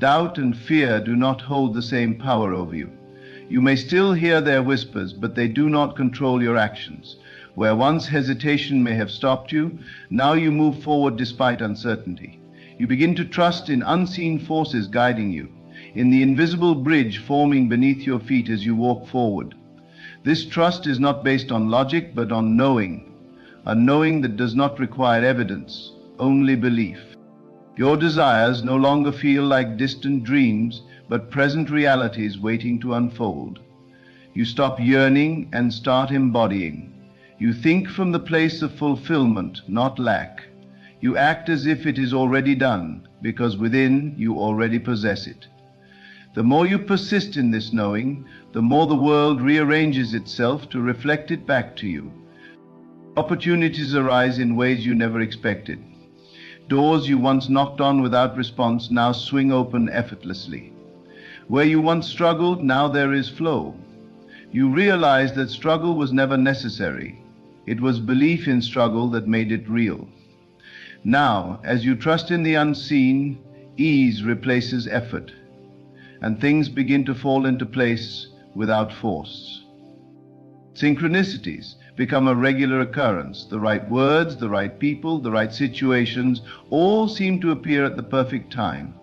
Doubt and fear do not hold the same power over you. You may still hear their whispers, but they do not control your actions. Where once hesitation may have stopped you, now you move forward despite uncertainty. You begin to trust in unseen forces guiding you, in the invisible bridge forming beneath your feet as you walk forward. This trust is not based on logic, but on knowing, a knowing that does not require evidence, only belief. Your desires no longer feel like distant dreams, but present realities waiting to unfold. You stop yearning and start embodying. You think from the place of fulfillment, not lack. You act as if it is already done, because within you already possess it. The more you persist in this knowing, the more the world rearranges itself to reflect it back to you. Opportunities arise in ways you never expected. Doors you once knocked on without response now swing open effortlessly. Where you once struggled, now there is flow. You realize that struggle was never necessary. It was belief in struggle that made it real. Now, as you trust in the unseen, ease replaces effort, and things begin to fall into place without force. Synchronicities become a regular occurrence. The right words, the right people, the right situations, all seem to appear at the perfect time.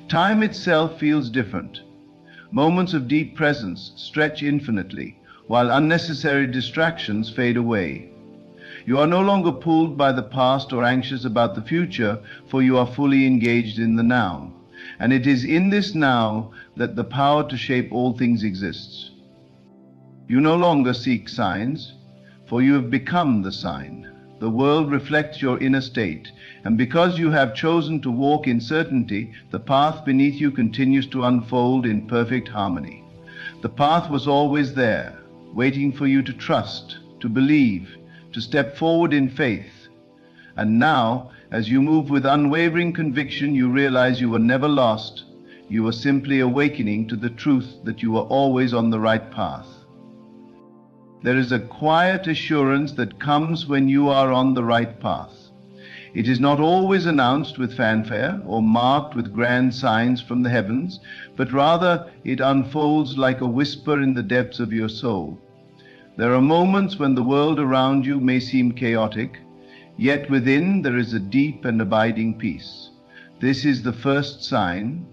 Time itself feels different. Moments of deep presence stretch infinitely, while unnecessary distractions fade away. You are no longer pulled by the past or anxious about the future, for you are fully engaged in the now. And it is in this now that the power to shape all things exists. You no longer seek signs, for you have become the sign. The world reflects your inner state, and because you have chosen to walk in certainty, the path beneath you continues to unfold in perfect harmony. The path was always there, waiting for you to trust, to believe, to step forward in faith. And now, as you move with unwavering conviction, you realize you were never lost. You were simply awakening to the truth that you were always on the right path. There is a quiet assurance that comes when you are on the right path. It is not always announced with fanfare or marked with grand signs from the heavens, but rather it unfolds like a whisper in the depths of your soul. There are moments when the world around you may seem chaotic, yet within there is a deep and abiding peace. This is the first sign.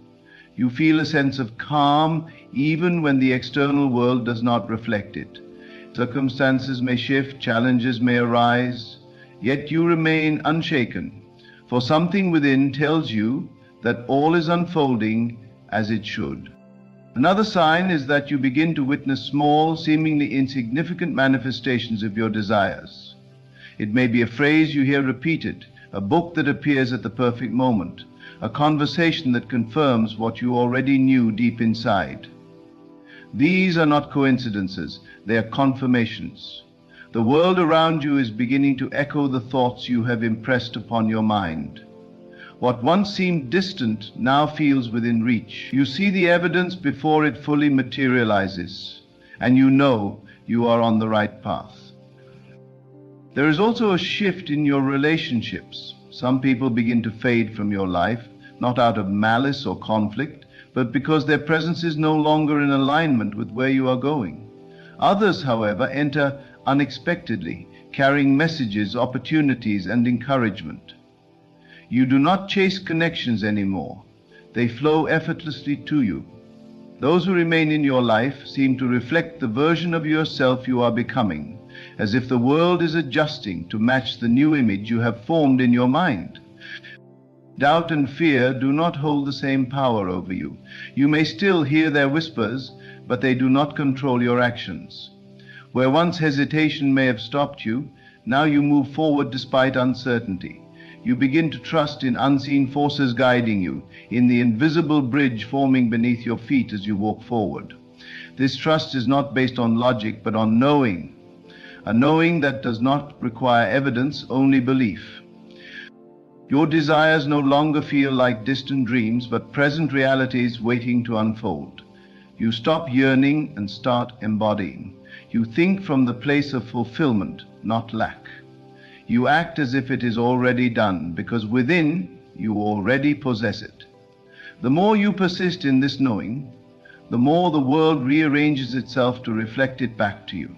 You feel a sense of calm even when the external world does not reflect it. Circumstances may shift, challenges may arise, yet you remain unshaken, for something within tells you that all is unfolding as it should. Another sign is that you begin to witness small, seemingly insignificant manifestations of your desires. It may be a phrase you hear repeated, a book that appears at the perfect moment, a conversation that confirms what you already knew deep inside. These are not coincidences, they are confirmations. The world around you is beginning to echo the thoughts you have impressed upon your mind. What once seemed distant now feels within reach. You see the evidence before it fully materializes, and you know you are on the right path. There is also a shift in your relationships. Some people begin to fade from your life, not out of malice or conflict, but because their presence is no longer in alignment with where you are going. Others, however, enter unexpectedly, carrying messages, opportunities, and encouragement. You do not chase connections anymore. They flow effortlessly to you. Those who remain in your life seem to reflect the version of yourself you are becoming, as if the world is adjusting to match the new image you have formed in your mind. Doubt and fear do not hold the same power over you. You may still hear their whispers, but they do not control your actions. Where once hesitation may have stopped you, now you move forward despite uncertainty. You begin to trust in unseen forces guiding you, in the invisible bridge forming beneath your feet as you walk forward. This trust is not based on logic, but on knowing. A knowing that does not require evidence, only belief. Your desires no longer feel like distant dreams, but present realities waiting to unfold. You stop yearning and start embodying. You think from the place of fulfillment, not lack. You act as if it is already done, because within you already possess it. The more you persist in this knowing, the more the world rearranges itself to reflect it back to you.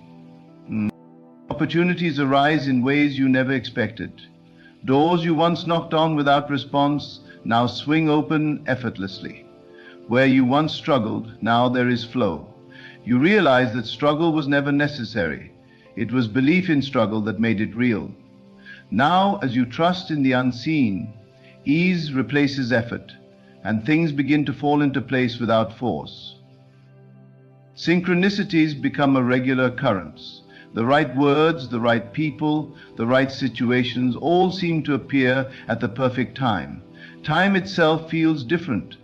Opportunities arise in ways you never expected. Doors you once knocked on without response now swing open effortlessly. Where you once struggled, now there is flow. You realize that struggle was never necessary. It was belief in struggle that made it real. Now, as you trust in the unseen, ease replaces effort, and things begin to fall into place without force. Synchronicities become a regular occurrence. The right words, the right people, the right situations all seem to appear at the perfect time. Time itself feels different.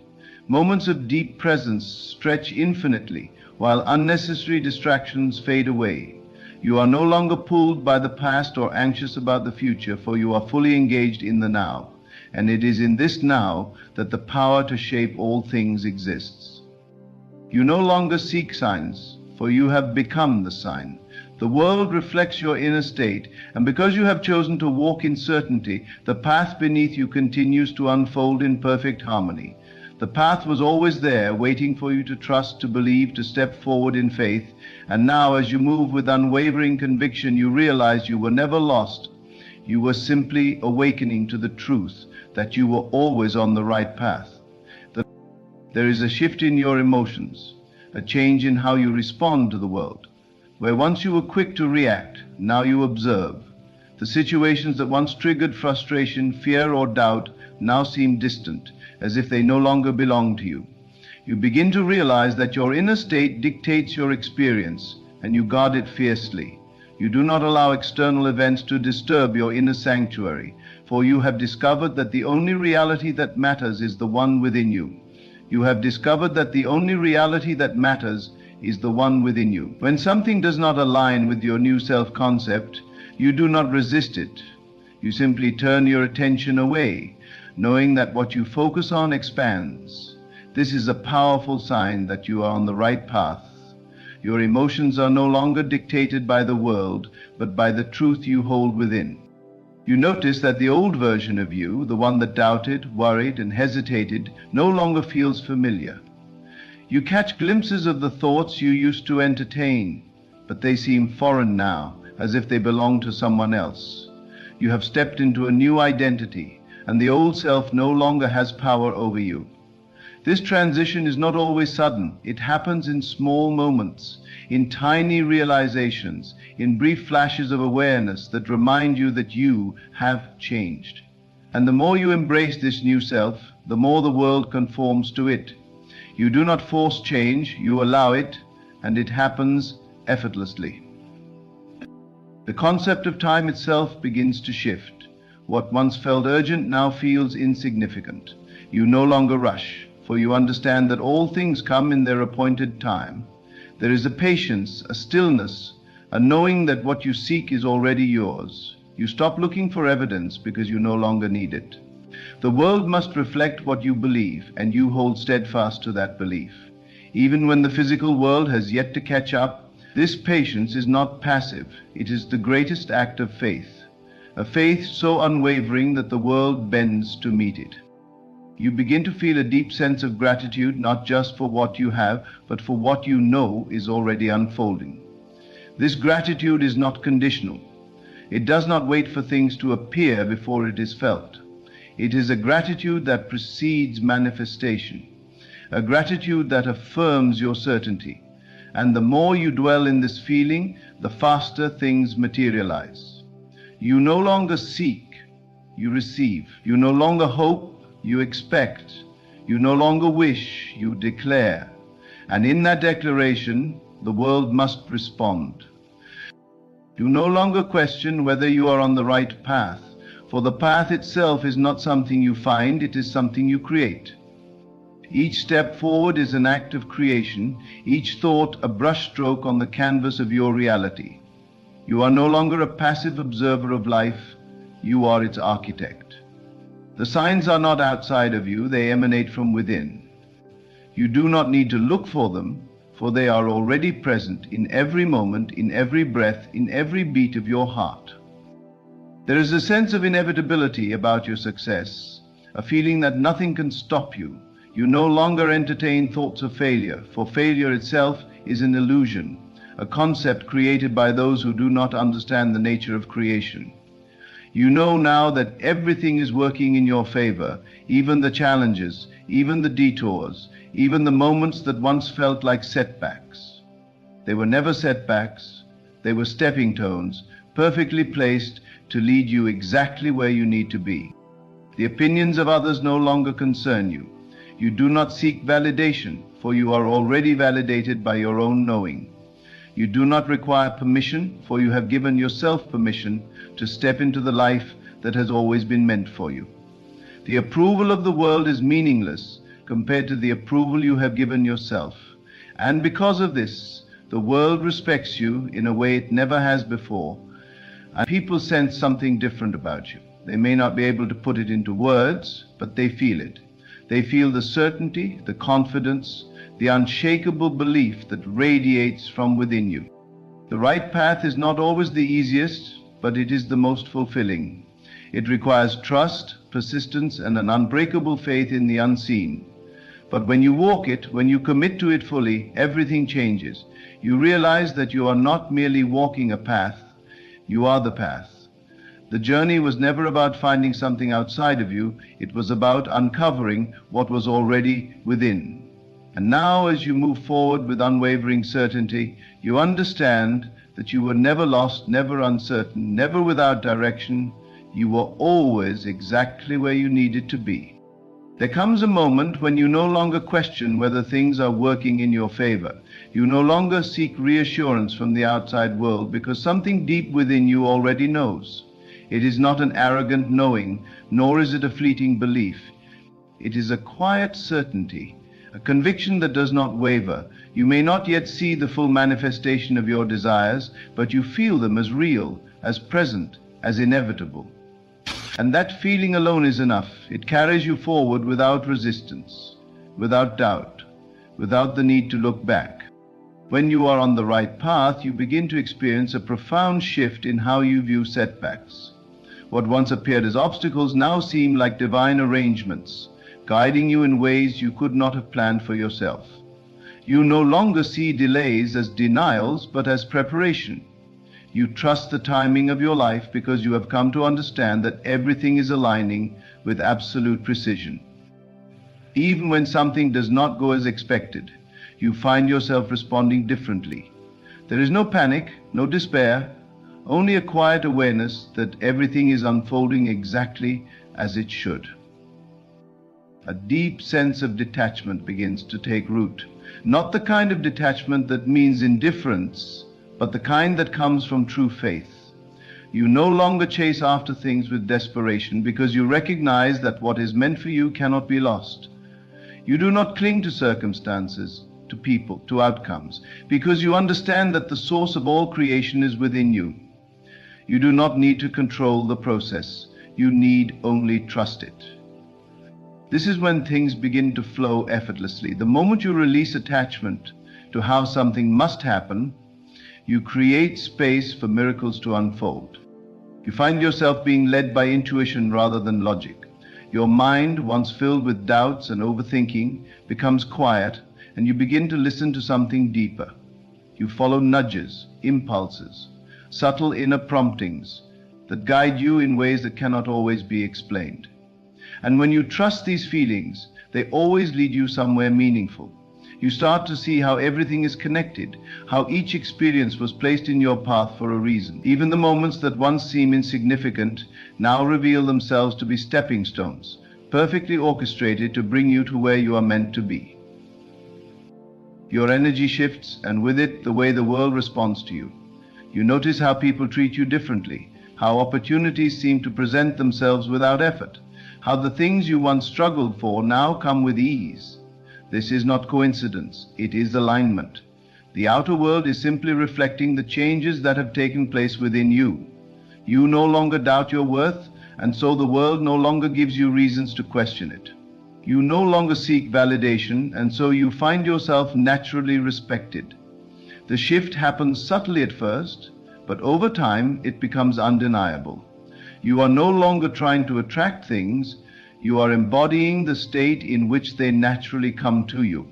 Moments of deep presence stretch infinitely, while unnecessary distractions fade away. You are no longer pulled by the past or anxious about the future, for you are fully engaged in the now. And it is in this now that the power to shape all things exists. You no longer seek signs, for you have become the sign. The world reflects your inner state, and because you have chosen to walk in certainty, the path beneath you continues to unfold in perfect harmony. The path was always there, waiting for you to trust, to believe, to step forward in faith. And now, as you move with unwavering conviction, you realize you were never lost. You were simply awakening to the truth that you were always on the right path. There is a shift in your emotions, a change in how you respond to the world. Where once you were quick to react, now you observe. The situations that once triggered frustration, fear, or doubt now seem distant, as if they no longer belong to you. You begin to realize that your inner state dictates your experience, and you guard it fiercely. You do not allow external events to disturb your inner sanctuary, for you have discovered that the only reality that matters is the one within you. You have discovered that the only reality that matters is the one within you. When something does not align with your new self-concept, you do not resist it. You simply turn your attention away, knowing that what you focus on expands. This is a powerful sign that you are on the right path. Your emotions are no longer dictated by the world, but by the truth you hold within. You notice that the old version of you, the one that doubted, worried, and hesitated, no longer feels familiar. You catch glimpses of the thoughts you used to entertain, but they seem foreign now, as if they belong to someone else. You have stepped into a new identity, and the old self no longer has power over you. This transition is not always sudden. It happens in small moments, in tiny realizations, in brief flashes of awareness that remind you that you have changed. And the more you embrace this new self, the more the world conforms to it. You do not force change, you allow it, and it happens effortlessly. The concept of time itself begins to shift. What once felt urgent now feels insignificant. You no longer rush, for you understand that all things come in their appointed time. There is a patience, a stillness, a knowing that what you seek is already yours. You stop looking for evidence because you no longer need it. The world must reflect what you believe, and you hold steadfast to that belief. Even when the physical world has yet to catch up, this patience is not passive. It is the greatest act of faith, a faith so unwavering that the world bends to meet it. You begin to feel a deep sense of gratitude, not just for what you have, but for what you know is already unfolding. This gratitude is not conditional. It does not wait for things to appear before it is felt. It is a gratitude that precedes manifestation, a gratitude that affirms your certainty, And the more you dwell in this feeling, the faster things materialize. You no longer seek, you receive. You no longer hope, you expect. You no longer wish, you declare. And in that declaration, the world must respond. You no longer question whether you are on the right path, for the path itself is not something you find, it is something you create. Each step forward is an act of creation, each thought a brushstroke on the canvas of your reality. You are no longer a passive observer of life, you are its architect. The signs are not outside of you, they emanate from within. You do not need to look for them, for they are already present in every moment, in every breath, in every beat of your heart. There is a sense of inevitability about your success, a feeling that nothing can stop you. You no longer entertain thoughts of failure, for failure itself is an illusion, a concept created by those who do not understand the nature of creation. You know now that everything is working in your favor, even the challenges, even the detours, even the moments that once felt like setbacks. They were never setbacks, they were stepping stones, perfectly placed to lead you exactly where you need to be. The opinions of others no longer concern you. You do not seek validation, for you are already validated by your own knowing. You do not require permission, for you have given yourself permission to step into the life that has always been meant for you. The approval of the world is meaningless compared to the approval you have given yourself. And because of this, the world respects you in a way it never has before, and people sense something different about you. They may not be able to put it into words, but they feel it. They feel the certainty, the confidence, the unshakable belief that radiates from within you. The right path is not always the easiest, but it is the most fulfilling. It requires trust, persistence, and an unbreakable faith in the unseen. But when you walk it, when you commit to it fully, everything changes. You realize that you are not merely walking a path, you are the path. The journey was never about finding something outside of you, it was about uncovering what was already within. And now, as you move forward with unwavering certainty, you understand that you were never lost, never uncertain, never without direction. You were always exactly where you needed to be. There comes a moment when you no longer question whether things are working in your favor. You no longer seek reassurance from the outside world because something deep within you already knows. It is not an arrogant knowing, nor is it a fleeting belief. It is a quiet certainty, a conviction that does not waver. You may not yet see the full manifestation of your desires, but you feel them as real, as present, as inevitable. And that feeling alone is enough. It carries you forward without resistance, without doubt, without the need to look back. When you are on the right path, you begin to experience a profound shift in how you view setbacks. What once appeared as obstacles now seem like divine arrangements, guiding you in ways you could not have planned for yourself. You no longer see delays as denials, but as preparation. You trust the timing of your life because you have come to understand that everything is aligning with absolute precision. Even when something does not go as expected, you find yourself responding differently. There is no panic, no despair, only a quiet awareness that everything is unfolding exactly as it should. A deep sense of detachment begins to take root. Not the kind of detachment that means indifference, but the kind that comes from true faith. You no longer chase after things with desperation because you recognize that what is meant for you cannot be lost. You do not cling to circumstances, to people, to outcomes, because you understand that the source of all creation is within you. You do not need to control the process. You need only trust it. This is when things begin to flow effortlessly. The moment you release attachment to how something must happen, you create space for miracles to unfold. You find yourself being led by intuition rather than logic. Your mind, once filled with doubts and overthinking, becomes quiet, and you begin to listen to something deeper. You follow nudges, impulses, subtle inner promptings that guide you in ways that cannot always be explained. And when you trust these feelings, they always lead you somewhere meaningful. You start to see how everything is connected, how each experience was placed in your path for a reason. Even the moments that once seem insignificant now reveal themselves to be stepping stones, perfectly orchestrated to bring you to where you are meant to be. Your energy shifts, and with it, the way the world responds to you. You notice how people treat you differently, how opportunities seem to present themselves without effort, how the things you once struggled for now come with ease. This is not coincidence, it is alignment. The outer world is simply reflecting the changes that have taken place within you. You no longer doubt your worth, and so the world no longer gives you reasons to question it. You no longer seek validation, and so you find yourself naturally respected. The shift happens subtly at first, but over time it becomes undeniable. You are no longer trying to attract things, you are embodying the state in which they naturally come to you.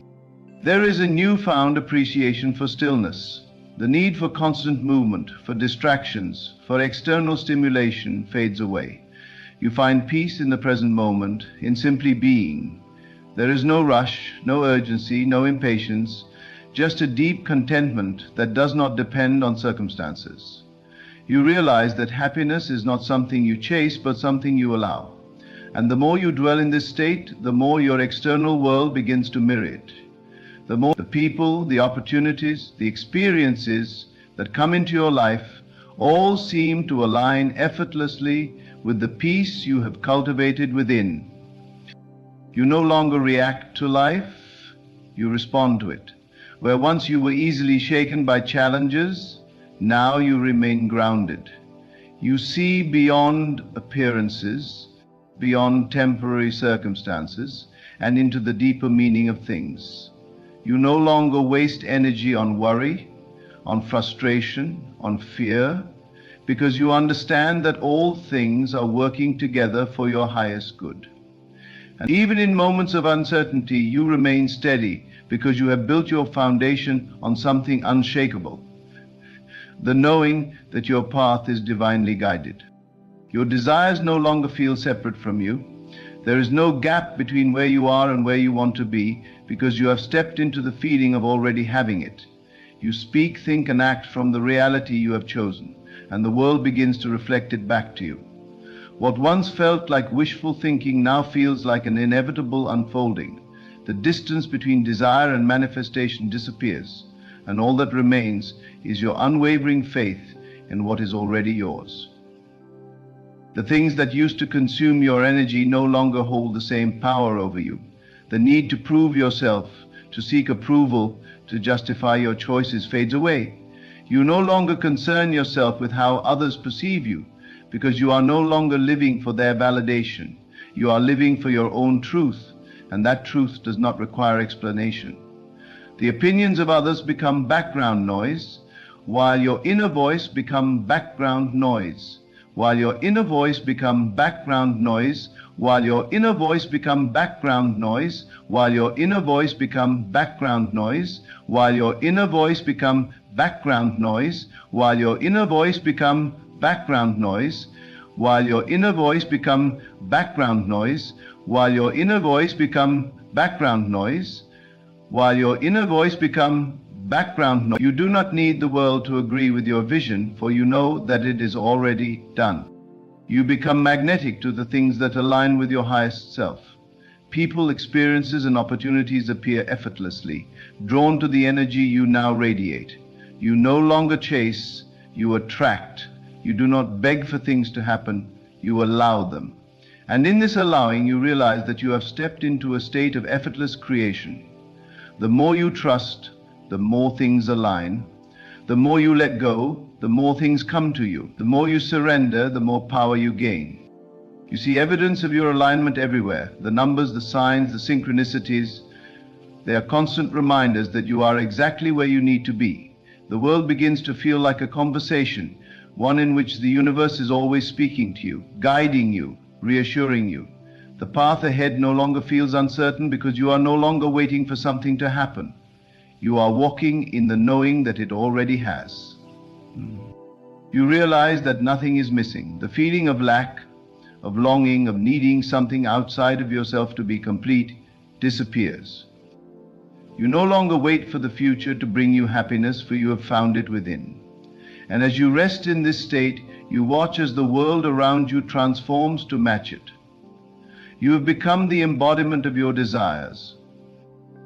There is a newfound appreciation for stillness. The need for constant movement, for distractions, for external stimulation fades away. You find peace in the present moment, in simply being. There is no rush, no urgency, no impatience, just a deep contentment that does not depend on circumstances. You realize that happiness is not something you chase, but something you allow. And the more you dwell in this state, the more your external world begins to mirror it. The more the people, the opportunities, the experiences that come into your life all seem to align effortlessly with the peace you have cultivated within. You no longer react to life, you respond to it. Where once you were easily shaken by challenges, now you remain grounded. You see beyond appearances, beyond temporary circumstances, and into the deeper meaning of things. You no longer waste energy on worry, on frustration, on fear, because you understand that all things are working together for your highest good. And even in moments of uncertainty, you remain steady because you have built your foundation on something unshakable, the knowing that your path is divinely guided. Your desires no longer feel separate from you. There is no gap between where you are and where you want to be, because you have stepped into the feeling of already having it. You speak, think, and act from the reality you have chosen, and the world begins to reflect it back to you. What once felt like wishful thinking now feels like an inevitable unfolding. The distance between desire and manifestation disappears, and all that remains is your unwavering faith in what is already yours. The things that used to consume your energy no longer hold the same power over you. The need to prove yourself, to seek approval, to justify your choices fades away. You no longer concern yourself with how others perceive you, because you are no longer living for their validation. You are living for your own truth, and that truth does not require explanation. The opinions of others become background noise, while your inner voice becomes background noise. While your inner voice become background noise, while your inner voice become background noise, while your inner voice become background noise, while your inner voice become background noise, while your inner voice become background noise, while your inner voice become background noise, while your inner voice become background noise, while your inner voice become background noise. You do not need the world to agree with your vision, for you know that it is already done. You become magnetic to the things that align with your highest self. People, experiences, and opportunities appear effortlessly, drawn to the energy you now radiate. You no longer chase, you attract. You do not beg for things to happen, you allow them. And in this allowing, you realize that you have stepped into a state of effortless creation. The more you trust, the more things align. The more you let go, the more things come to you. The more you surrender, the more power you gain. You see evidence of your alignment everywhere. The numbers, the signs, the synchronicities. They are constant reminders that you are exactly where you need to be. The world begins to feel like a conversation, one in which the universe is always speaking to you, guiding you, reassuring you. The path ahead no longer feels uncertain because you are no longer waiting for something to happen. You are walking in the knowing that it already has. You realize that nothing is missing. The feeling of lack, of longing, of needing something outside of yourself to be complete disappears. You no longer wait for the future to bring you happiness, for you have found it within. And as you rest in this state, you watch as the world around you transforms to match it. You have become the embodiment of your desires,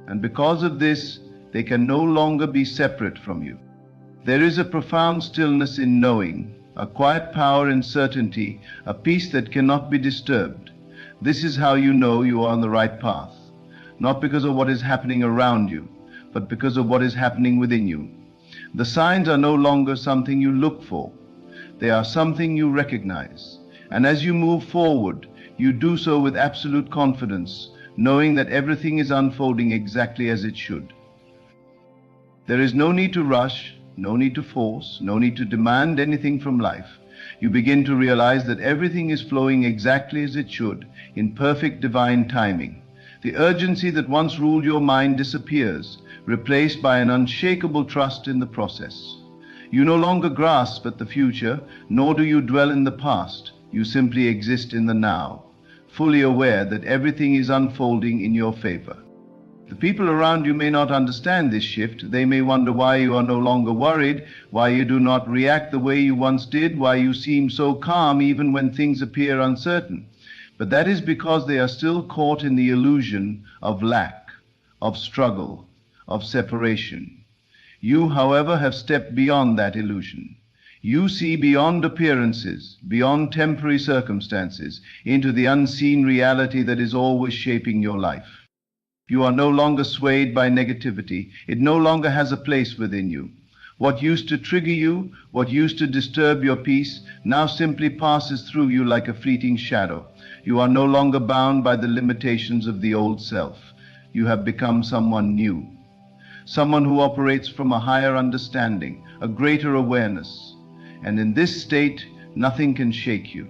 and because of this, they can no longer be separate from you. There is a profound stillness in knowing, a quiet power in certainty, a peace that cannot be disturbed. This is how you know you are on the right path, not because of what is happening around you, but because of what is happening within you. The signs are no longer something you look for. They are something you recognize. And as you move forward, you do so with absolute confidence, knowing that everything is unfolding exactly as it should. There is no need to rush, no need to force, no need to demand anything from life. You begin to realize that everything is flowing exactly as it should, in perfect divine timing. The urgency that once ruled your mind disappears, replaced by an unshakable trust in the process. You no longer grasp at the future, nor do you dwell in the past. You simply exist in the now, fully aware that everything is unfolding in your favor. The people around you may not understand this shift. They may wonder why you are no longer worried, why you do not react the way you once did, why you seem so calm even when things appear uncertain. But that is because they are still caught in the illusion of lack, of struggle, of separation. You, however, have stepped beyond that illusion. You see beyond appearances, beyond temporary circumstances, into the unseen reality that is always shaping your life. You are no longer swayed by negativity. It no longer has a place within you. What used to trigger you, what used to disturb your peace, now simply passes through you like a fleeting shadow. You are no longer bound by the limitations of the old self. You have become someone new, someone who operates from a higher understanding, a greater awareness. And in this state, nothing can shake you.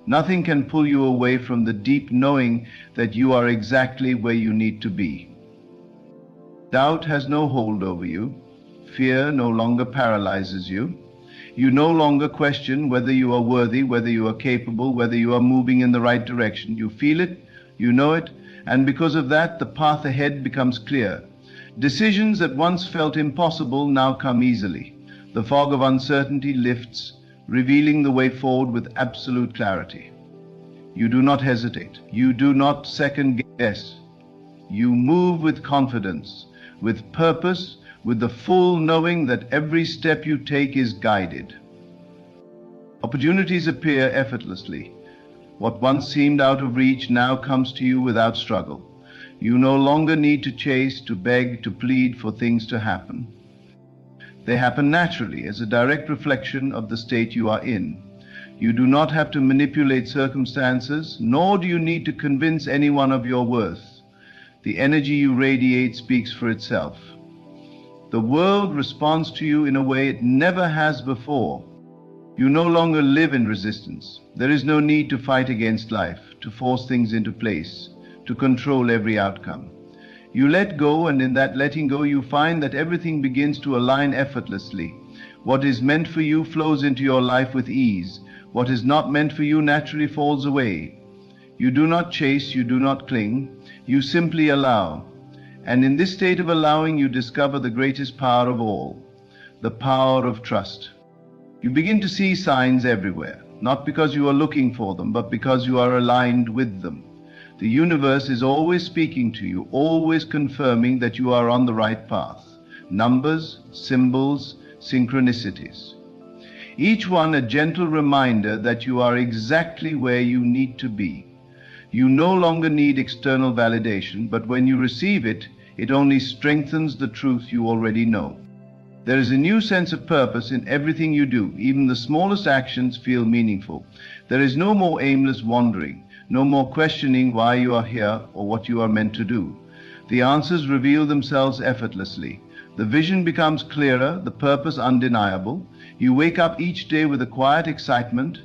Nothing can pull you away from the deep knowing that you are exactly where you need to be. Doubt has no hold over you. Fear no longer paralyzes you. You no longer question whether you are worthy, whether you are capable, whether you are moving in the right direction. You feel it, you know it, and because of that, the path ahead becomes clear. Decisions that once felt impossible now come easily. The fog of uncertainty lifts, revealing the way forward with absolute clarity. You do not hesitate. You do not second guess. You move with confidence, with purpose, with the full knowing that every step you take is guided. Opportunities appear effortlessly. What once seemed out of reach now comes to you without struggle. You no longer need to chase, to beg, to plead for things to happen. They happen naturally as a direct reflection of the state you are in. You do not have to manipulate circumstances, nor do you need to convince anyone of your worth. The energy you radiate speaks for itself. The world responds to you in a way it never has before. You no longer live in resistance. There is no need to fight against life, to force things into place, to control every outcome. You let go, and in that letting go, you find that everything begins to align effortlessly. What is meant for you flows into your life with ease. What is not meant for you naturally falls away. You do not chase, you do not cling. You simply allow. And in this state of allowing, you discover the greatest power of all, the power of trust. You begin to see signs everywhere, not because you are looking for them, but because you are aligned with them. The universe is always speaking to you, always confirming that you are on the right path. Numbers, symbols, synchronicities. Each one a gentle reminder that you are exactly where you need to be. You no longer need external validation, but when you receive it, it only strengthens the truth you already know. There is a new sense of purpose in everything you do. Even the smallest actions feel meaningful. There is no more aimless wandering. No more questioning why you are here or what you are meant to do. The answers reveal themselves effortlessly. The vision becomes clearer, the purpose undeniable. You wake up each day with a quiet excitement,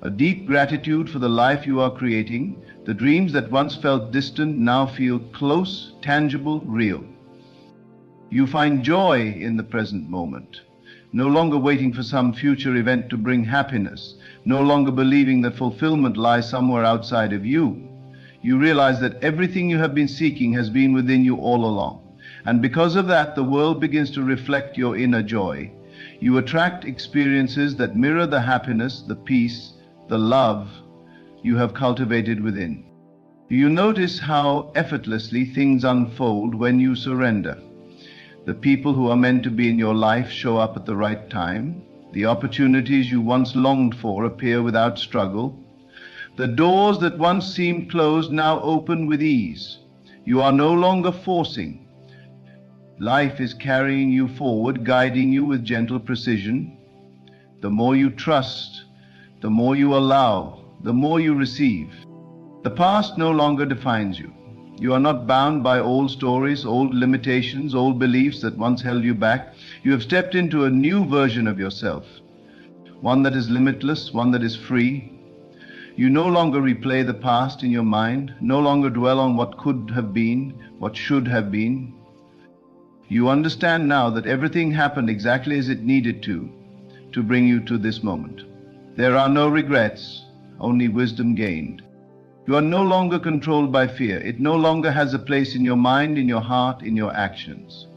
a deep gratitude for the life you are creating. The dreams that once felt distant now feel close, tangible, real. You find joy in the present moment, no longer waiting for some future event to bring happiness, no longer believing that fulfillment lies somewhere outside of you. You realize that everything you have been seeking has been within you all along. And because of that, the world begins to reflect your inner joy. You attract experiences that mirror the happiness, the peace, the love you have cultivated within. You notice how effortlessly things unfold when you surrender. The people who are meant to be in your life show up at the right time. The opportunities you once longed for appear without struggle. The doors that once seemed closed now open with ease. You are no longer forcing. Life is carrying you forward, guiding you with gentle precision. The more you trust, the more you allow, the more you receive. The past no longer defines you. You are not bound by old stories, old limitations, old beliefs that once held you back. You have stepped into a new version of yourself, one that is limitless, one that is free. You no longer replay the past in your mind, no longer dwell on what could have been, what should have been. You understand now that everything happened exactly as it needed to bring you to this moment. There are no regrets, only wisdom gained. You are no longer controlled by fear. It no longer has a place in your mind, in your heart, in your actions.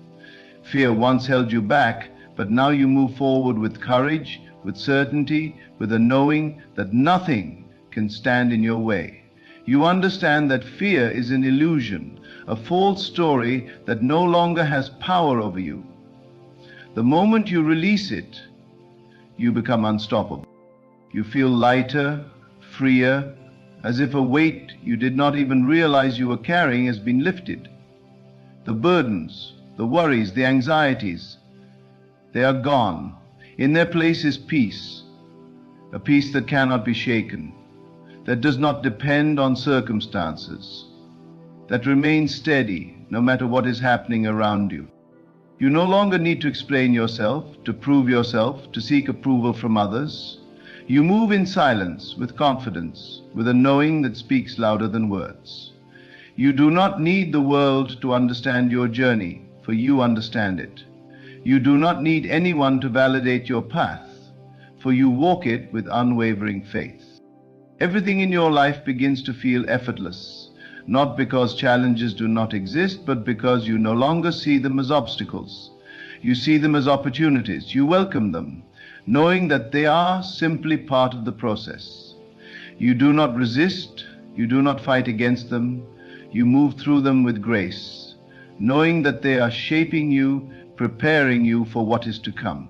Fear once held you back, but now you move forward with courage, with certainty, with a knowing that nothing can stand in your way. You understand that fear is an illusion, a false story that no longer has power over you. The moment you release it, you become unstoppable. You feel lighter, freer, as if a weight you did not even realize you were carrying has been lifted. The burdens, the worries, the anxieties, they are gone. In their place is peace, a peace that cannot be shaken, that does not depend on circumstances, that remains steady no matter what is happening around you. You no longer need to explain yourself, to prove yourself, to seek approval from others. You move in silence, with confidence, with a knowing that speaks louder than words. You do not need the world to understand your journey, for you understand it. You do not need anyone to validate your path, for you walk it with unwavering faith. Everything in your life begins to feel effortless, not because challenges do not exist, but because you no longer see them as obstacles. You see them as opportunities. You welcome them, knowing that they are simply part of the process. You do not resist, you do not fight against them, you move through them with grace, knowing that they are shaping you, preparing you for what is to come.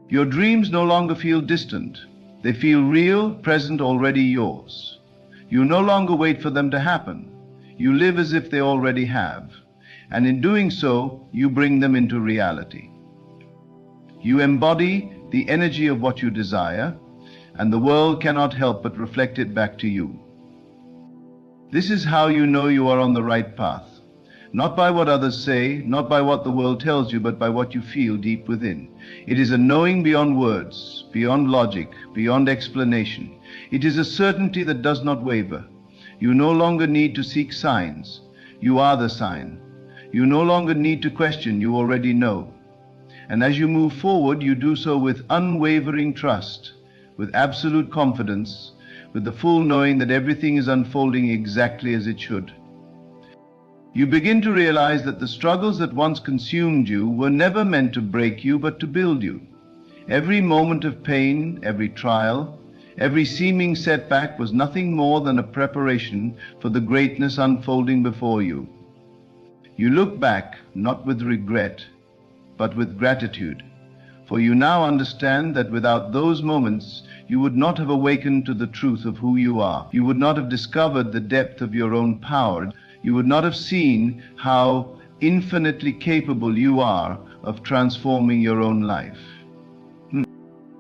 Your dreams no longer feel distant. They feel real, present, already yours. You no longer wait for them to happen. You live as if they already have, and in doing so, you bring them into reality. You embody the energy of what you desire, and the world cannot help but reflect it back to you. This is how you know you are on the right path, not by what others say, not by what the world tells you, but by what you feel deep within. It is a knowing beyond words, beyond logic, beyond explanation. It is a certainty that does not waver. You no longer need to seek signs. You are the sign. You no longer need to question. You already know. And as you move forward, you do so with unwavering trust, with absolute confidence, with the full knowing that everything is unfolding exactly as it should. You begin to realize that the struggles that once consumed you were never meant to break you, but to build you. Every moment of pain, every trial, every seeming setback was nothing more than a preparation for the greatness unfolding before you. You look back, not with regret, but with gratitude, for you now understand that without those moments, you would not have awakened to the truth of who you are. You would not have discovered the depth of your own power. You would not have seen how infinitely capable you are of transforming your own life.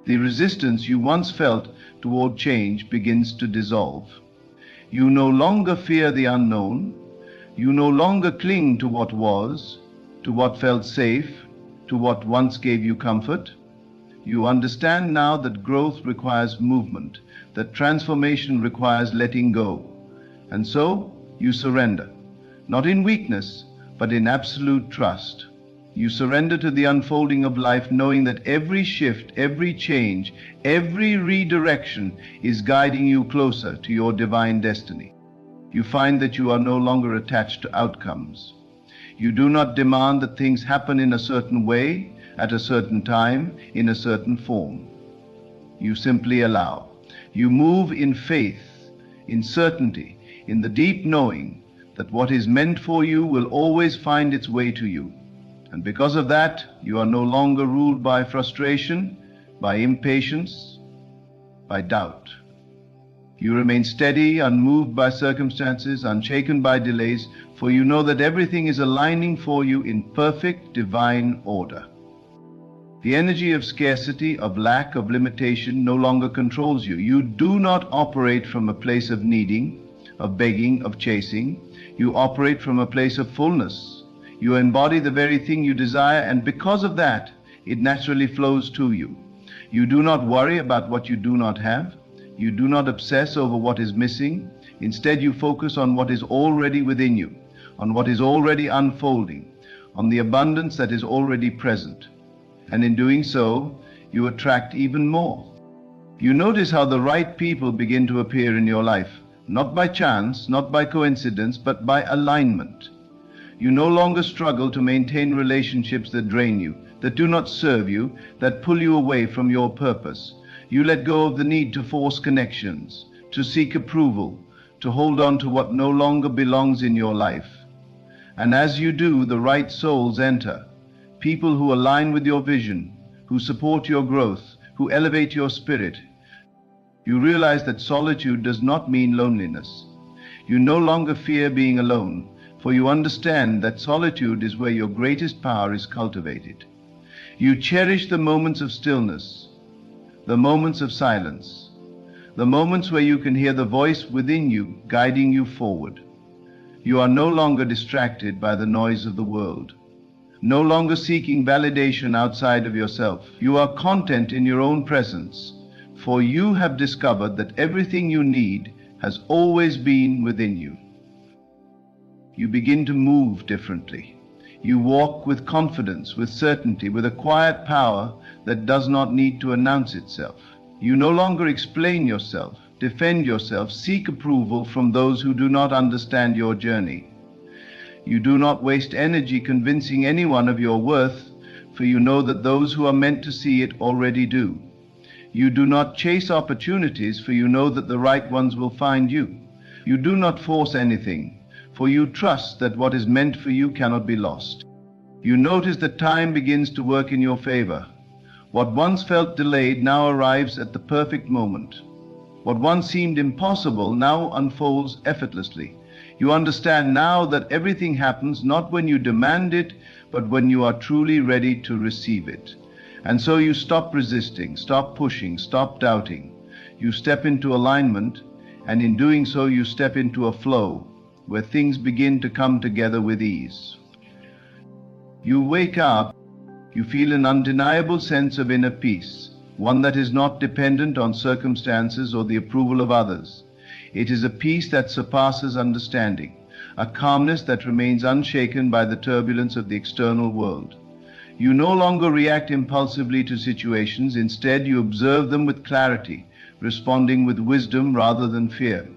The resistance you once felt toward change begins to dissolve. You no longer fear the unknown. You no longer cling to what was, to what felt safe, to what once gave you comfort. You understand now that growth requires movement, that transformation requires letting go. And so you surrender, not in weakness, but in absolute trust. You surrender to the unfolding of life, knowing that every shift, every change, every redirection is guiding you closer to your divine destiny. You find that you are no longer attached to outcomes. You do not demand that things happen in a certain way, at a certain time, in a certain form. You simply allow. You move in faith, in certainty, in the deep knowing that what is meant for you will always find its way to you. And because of that, you are no longer ruled by frustration, by impatience, by doubt. You remain steady, unmoved by circumstances, unshaken by delays, for you know that everything is aligning for you in perfect divine order. The energy of scarcity, of lack, of limitation no longer controls you. You do not operate from a place of needing, of begging, of chasing. You operate from a place of fullness. You embody the very thing you desire, and because of that, it naturally flows to you. You do not worry about what you do not have. You do not obsess over what is missing. Instead, you focus on what is already within you, on what is already unfolding, on the abundance that is already present. And in doing so, you attract even more. You notice how the right people begin to appear in your life, not by chance, not by coincidence, but by alignment. You no longer struggle to maintain relationships that drain you, that do not serve you, that pull you away from your purpose. You let go of the need to force connections, to seek approval, to hold on to what no longer belongs in your life. And as you do, the right souls enter. People who align with your vision, who support your growth, who elevate your spirit. You realize that solitude does not mean loneliness. You no longer fear being alone, for you understand that solitude is where your greatest power is cultivated. You cherish the moments of stillness, the moments of silence, the moments where you can hear the voice within you guiding you forward. You are no longer distracted by the noise of the world, no longer seeking validation outside of yourself. You are content in your own presence, for you have discovered that everything you need has always been within you. You begin to move differently. You walk with confidence, with certainty, with a quiet power that does not need to announce itself. You no longer explain yourself, defend yourself, seek approval from those who do not understand your journey. You do not waste energy convincing anyone of your worth, for you know that those who are meant to see it already do. You do not chase opportunities, for you know that the right ones will find you. You do not force anything, for you trust that what is meant for you cannot be lost. You notice that time begins to work in your favor. What once felt delayed now arrives at the perfect moment. What once seemed impossible now unfolds effortlessly. You understand now that everything happens not when you demand it, but when you are truly ready to receive it. And so you stop resisting, stop pushing, stop doubting. You step into alignment, and in doing so you step into a flow where things begin to come together with ease. You wake up, you feel an undeniable sense of inner peace, one that is not dependent on circumstances or the approval of others. It is a peace that surpasses understanding, a calmness that remains unshaken by the turbulence of the external world. You no longer react impulsively to situations. Instead, you observe them with clarity, responding with wisdom rather than fear.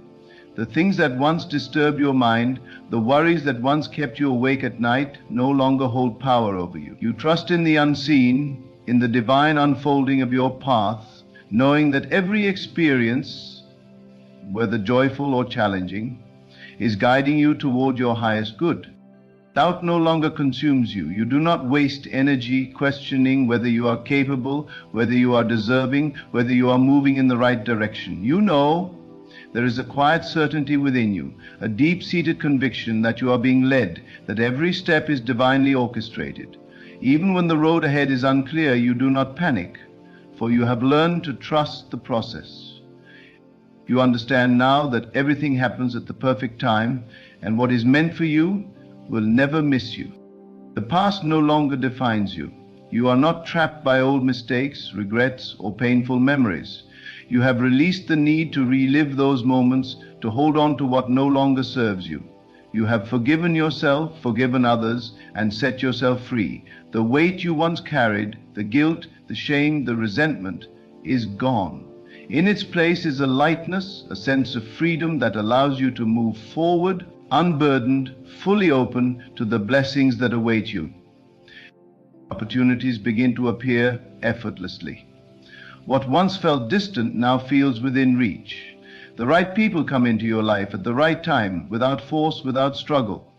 The things that once disturbed your mind, the worries that once kept you awake at night, no longer hold power over you. You trust in the unseen, in the divine unfolding of your path, knowing that every experience, whether joyful or challenging, is guiding you toward your highest good. Doubt no longer consumes you. You do not waste energy questioning whether you are capable, whether you are deserving, whether you are moving in the right direction. You know there is a quiet certainty within you, a deep-seated conviction that you are being led, that every step is divinely orchestrated. Even when the road ahead is unclear, you do not panic, for you have learned to trust the process. You understand now that everything happens at the perfect time, and what is meant for you will never miss you. The past no longer defines you. You are not trapped by old mistakes, regrets, or painful memories. You have released the need to relive those moments, to hold on to what no longer serves you. You have forgiven yourself, forgiven others, and set yourself free. The weight you once carried, the guilt, the shame, the resentment, is gone. In its place is a lightness, a sense of freedom that allows you to move forward unburdened, fully open to the blessings that await you. Opportunities begin to appear effortlessly. What once felt distant now feels within reach. The right people come into your life at the right time, without force, without struggle.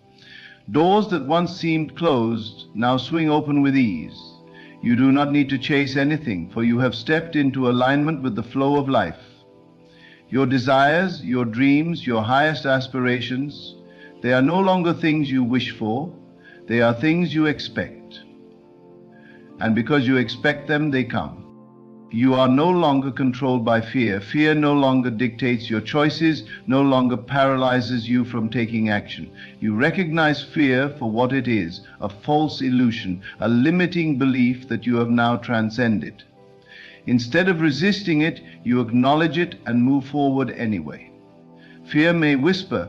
Doors that once seemed closed now swing open with ease. You do not need to chase anything, for you have stepped into alignment with the flow of life. Your desires, your dreams, your highest aspirations, they are no longer things you wish for, they are things you expect. And because you expect them, they come. You are no longer controlled by fear. Fear no longer dictates your choices, no longer paralyzes you from taking action. You recognize fear for what it is, a false illusion, a limiting belief that you have now transcended. Instead of resisting it, you acknowledge it and move forward anyway. Fear may whisper,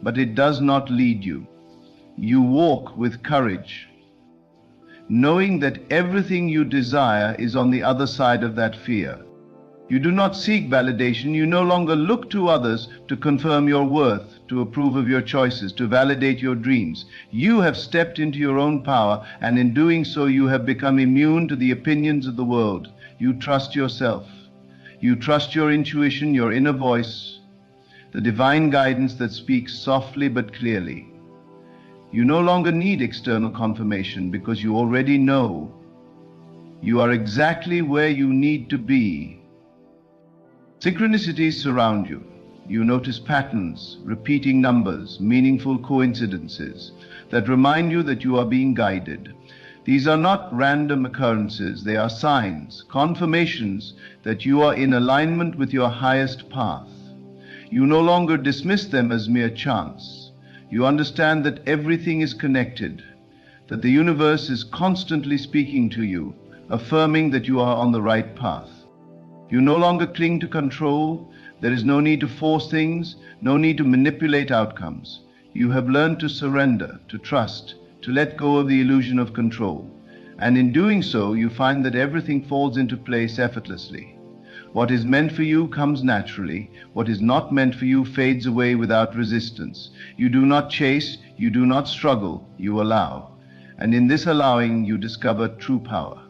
but it does not lead you. You walk with courage, knowing that everything you desire is on the other side of that fear. You do not seek validation. You no longer look to others to confirm your worth, to approve of your choices, to validate your dreams. You have stepped into your own power, and in doing so you have become immune to the opinions of the world. You trust yourself. You trust your intuition, your inner voice, the divine guidance that speaks softly but clearly. You no longer need external confirmation because you already know you are exactly where you need to be. Synchronicities surround you. You notice patterns, repeating numbers, meaningful coincidences that remind you that you are being guided. These are not random occurrences, they are signs, confirmations that you are in alignment with your highest path. You no longer dismiss them as mere chance. You understand that everything is connected, that the universe is constantly speaking to you, affirming that you are on the right path. You no longer cling to control. There is no need to force things, no need to manipulate outcomes. You have learned to surrender, to trust, to let go of the illusion of control. And in doing so, you find that everything falls into place effortlessly. What is meant for you comes naturally. What is not meant for you fades away without resistance. You do not chase, you do not struggle, you allow. And in this allowing, you discover true power.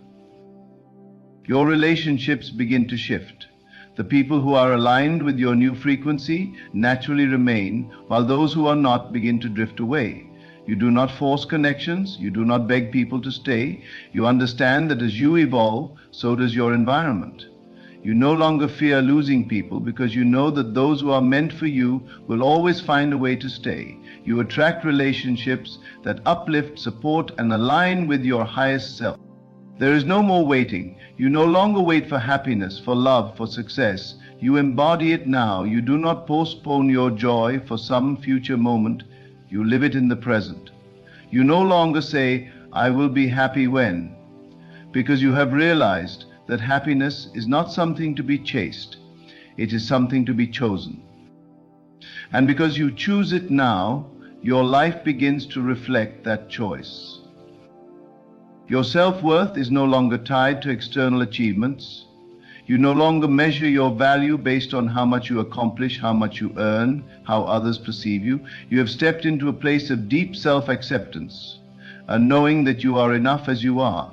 Your relationships begin to shift. The people who are aligned with your new frequency naturally remain, while those who are not begin to drift away. You do not force connections, you do not beg people to stay. You understand that as you evolve, so does your environment. You no longer fear losing people because you know that those who are meant for you will always find a way to stay. You attract relationships that uplift, support, and align with your highest self. There is no more waiting. You no longer wait for happiness, for love, for success. You embody it now. You do not postpone your joy for some future moment. You live it in the present. You no longer say, "I will be happy when," because you have realized that happiness is not something to be chased, it is something to be chosen. And because you choose it now, your life begins to reflect that choice. Your self-worth is no longer tied to external achievements. You no longer measure your value based on how much you accomplish, how much you earn, how others perceive you. You have stepped into a place of deep self-acceptance, a knowing that you are enough as you are.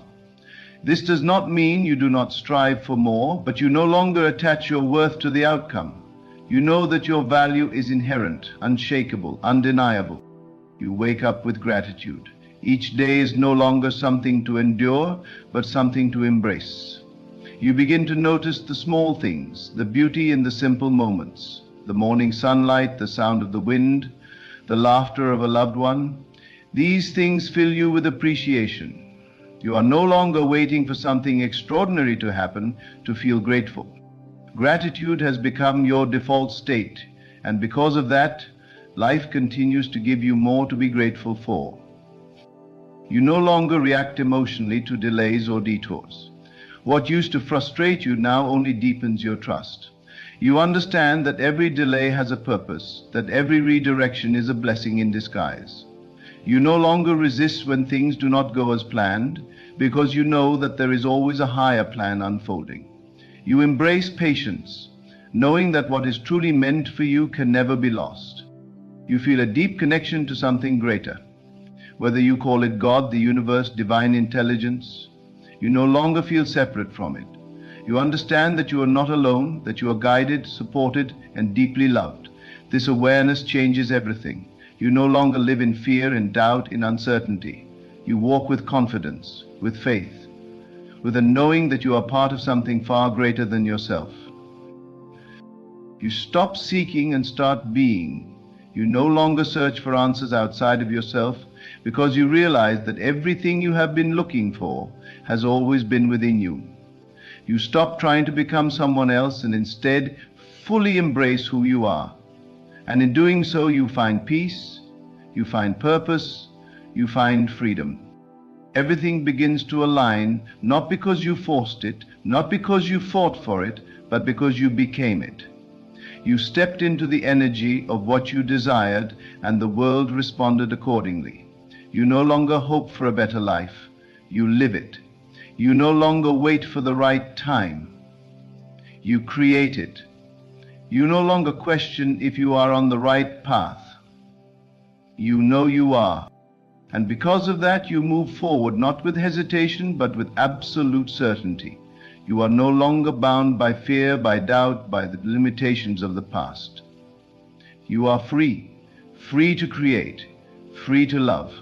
This does not mean you do not strive for more, but you no longer attach your worth to the outcome. You know that your value is inherent, unshakable, undeniable. You wake up with gratitude. Each day is no longer something to endure, but something to embrace. You begin to notice the small things, the beauty in the simple moments, the morning sunlight, the sound of the wind, the laughter of a loved one. These things fill you with appreciation. You are no longer waiting for something extraordinary to happen to feel grateful. Gratitude has become your default state, and because of that, life continues to give you more to be grateful for. You no longer react emotionally to delays or detours. What used to frustrate you now only deepens your trust. You understand that every delay has a purpose, that every redirection is a blessing in disguise. You no longer resist when things do not go as planned, because you know that there is always a higher plan unfolding. You embrace patience, knowing that what is truly meant for you can never be lost. You feel a deep connection to something greater. Whether you call it God, the universe, divine intelligence, you no longer feel separate from it. You understand that you are not alone, that you are guided, supported, and deeply loved. This awareness changes everything. You no longer live in fear, in doubt, in uncertainty. You walk with confidence, with faith, with a knowing that you are part of something far greater than yourself. You stop seeking and start being. You no longer search for answers outside of yourself because you realize that everything you have been looking for has always been within you. You stop trying to become someone else and instead fully embrace who you are. And in doing so, you find peace, you find purpose, you find freedom. Everything begins to align, not because you forced it, not because you fought for it, but because you became it. You stepped into the energy of what you desired, and the world responded accordingly. You no longer hope for a better life, you live it. You no longer wait for the right time, you create it. You no longer question if you are on the right path. You know you are. And because of that, you move forward not with hesitation, but with absolute certainty. You are no longer bound by fear, by doubt, by the limitations of the past. You are free, free to create, free to love,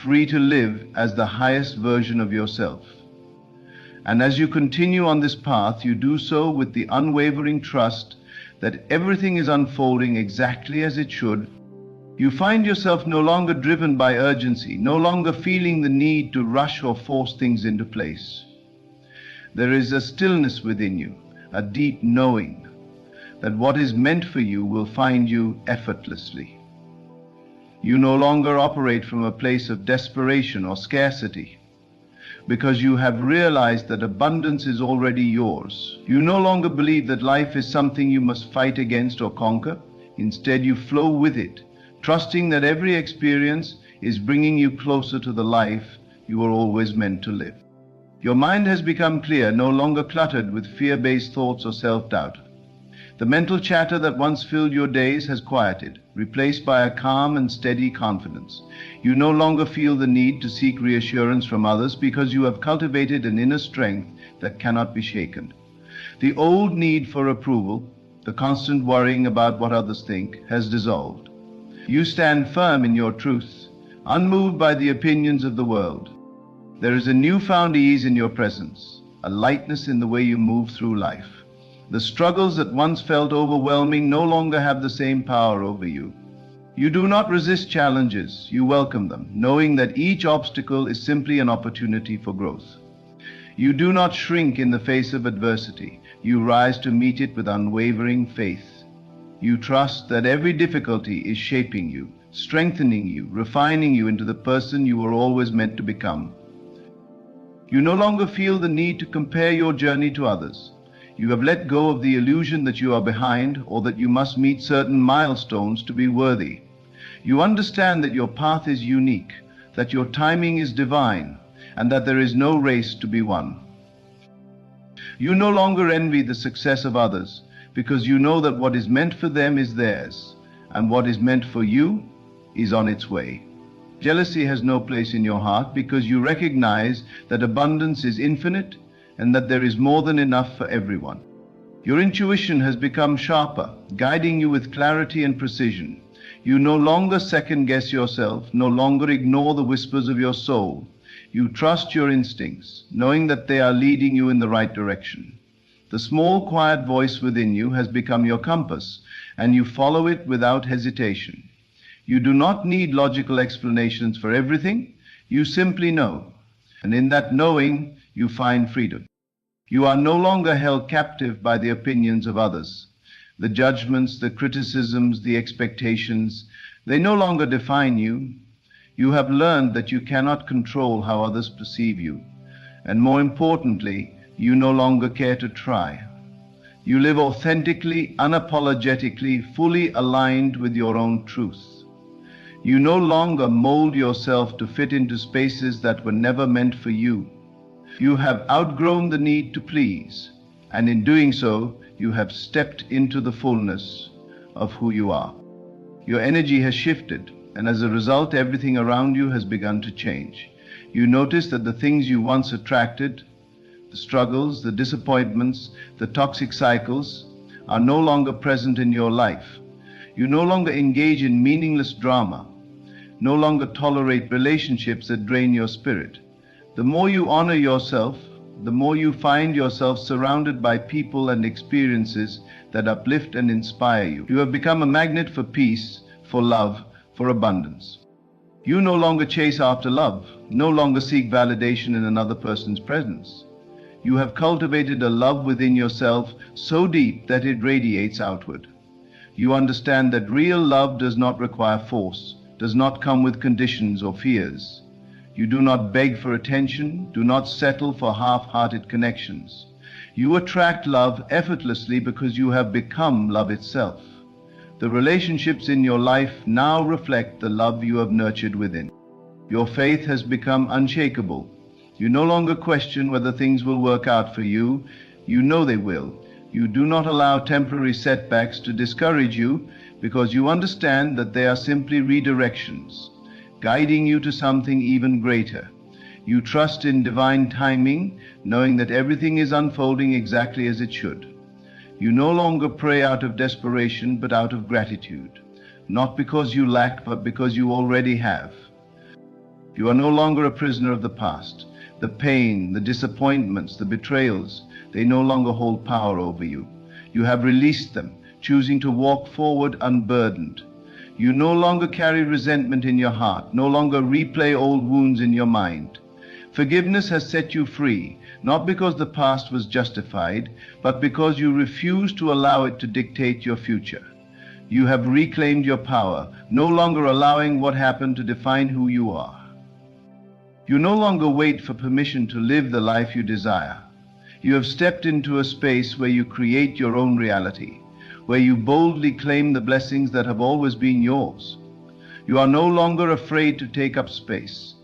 free to live as the highest version of yourself. And as you continue on this path, you do so with the unwavering trust that everything is unfolding exactly as it should. You find yourself no longer driven by urgency, no longer feeling the need to rush or force things into place. There is a stillness within you, a deep knowing that what is meant for you will find you effortlessly. You no longer operate from a place of desperation or scarcity, because you have realized that abundance is already yours. You no longer believe that life is something you must fight against or conquer. Instead, you flow with it, trusting that every experience is bringing you closer to the life you were always meant to live. Your mind has become clear, no longer cluttered with fear-based thoughts or self-doubt. The mental chatter that once filled your days has quieted, replaced by a calm and steady confidence. You no longer feel the need to seek reassurance from others because you have cultivated an inner strength that cannot be shaken. The old need for approval, the constant worrying about what others think, has dissolved. You stand firm in your truth, unmoved by the opinions of the world. There is a newfound ease in your presence, a lightness in the way you move through life. The struggles that once felt overwhelming no longer have the same power over you. You do not resist challenges, you welcome them, knowing that each obstacle is simply an opportunity for growth. You do not shrink in the face of adversity, you rise to meet it with unwavering faith. You trust that every difficulty is shaping you, strengthening you, refining you into the person you were always meant to become. You no longer feel the need to compare your journey to others. You have let go of the illusion that you are behind or that you must meet certain milestones to be worthy. You understand that your path is unique, that your timing is divine, and that there is no race to be won. You no longer envy the success of others because you know that what is meant for them is theirs, and what is meant for you is on its way. Jealousy has no place in your heart because you recognize that abundance is infinite and that there is more than enough for everyone. Your intuition has become sharper, guiding you with clarity and precision. You no longer second-guess yourself, no longer ignore the whispers of your soul. You trust your instincts, knowing that they are leading you in the right direction. The small, quiet voice within you has become your compass, and you follow it without hesitation. You do not need logical explanations for everything. You simply know, and in that knowing, you find freedom. You are no longer held captive by the opinions of others. The judgments, the criticisms, the expectations, they no longer define you. You have learned that you cannot control how others perceive you. And more importantly, you no longer care to try. You live authentically, unapologetically, fully aligned with your own truth. You no longer mold yourself to fit into spaces that were never meant for you. You have outgrown the need to please, and in doing so, you have stepped into the fullness of who you are. Your energy has shifted, and as a result, everything around you has begun to change. You notice that the things you once attracted, the struggles, the disappointments, the toxic cycles, are no longer present in your life. You no longer engage in meaningless drama, no longer tolerate relationships that drain your spirit. The more you honor yourself, the more you find yourself surrounded by people and experiences that uplift and inspire you. You have become a magnet for peace, for love, for abundance. You no longer chase after love, no longer seek validation in another person's presence. You have cultivated a love within yourself so deep that it radiates outward. You understand that real love does not require force, does not come with conditions or fears. You do not beg for attention, do not settle for half-hearted connections. You attract love effortlessly because you have become love itself. The relationships in your life now reflect the love you have nurtured within. Your faith has become unshakable. You no longer question whether things will work out for you. You know they will. You do not allow temporary setbacks to discourage you because you understand that they are simply redirections, guiding you to something even greater. You trust in divine timing, knowing that everything is unfolding exactly as it should. You no longer pray out of desperation, but out of gratitude, not because you lack, but because you already have. You are no longer a prisoner of the past. The pain, the disappointments, the betrayals, they no longer hold power over you. You have released them, choosing to walk forward unburdened. You no longer carry resentment in your heart, no longer replay old wounds in your mind. Forgiveness has set you free, not because the past was justified, but because you refuse to allow it to dictate your future. You have reclaimed your power, no longer allowing what happened to define who you are. You no longer wait for permission to live the life you desire. You have stepped into a space where you create your own reality, where you boldly claim the blessings that have always been yours. You are no longer afraid to take up space,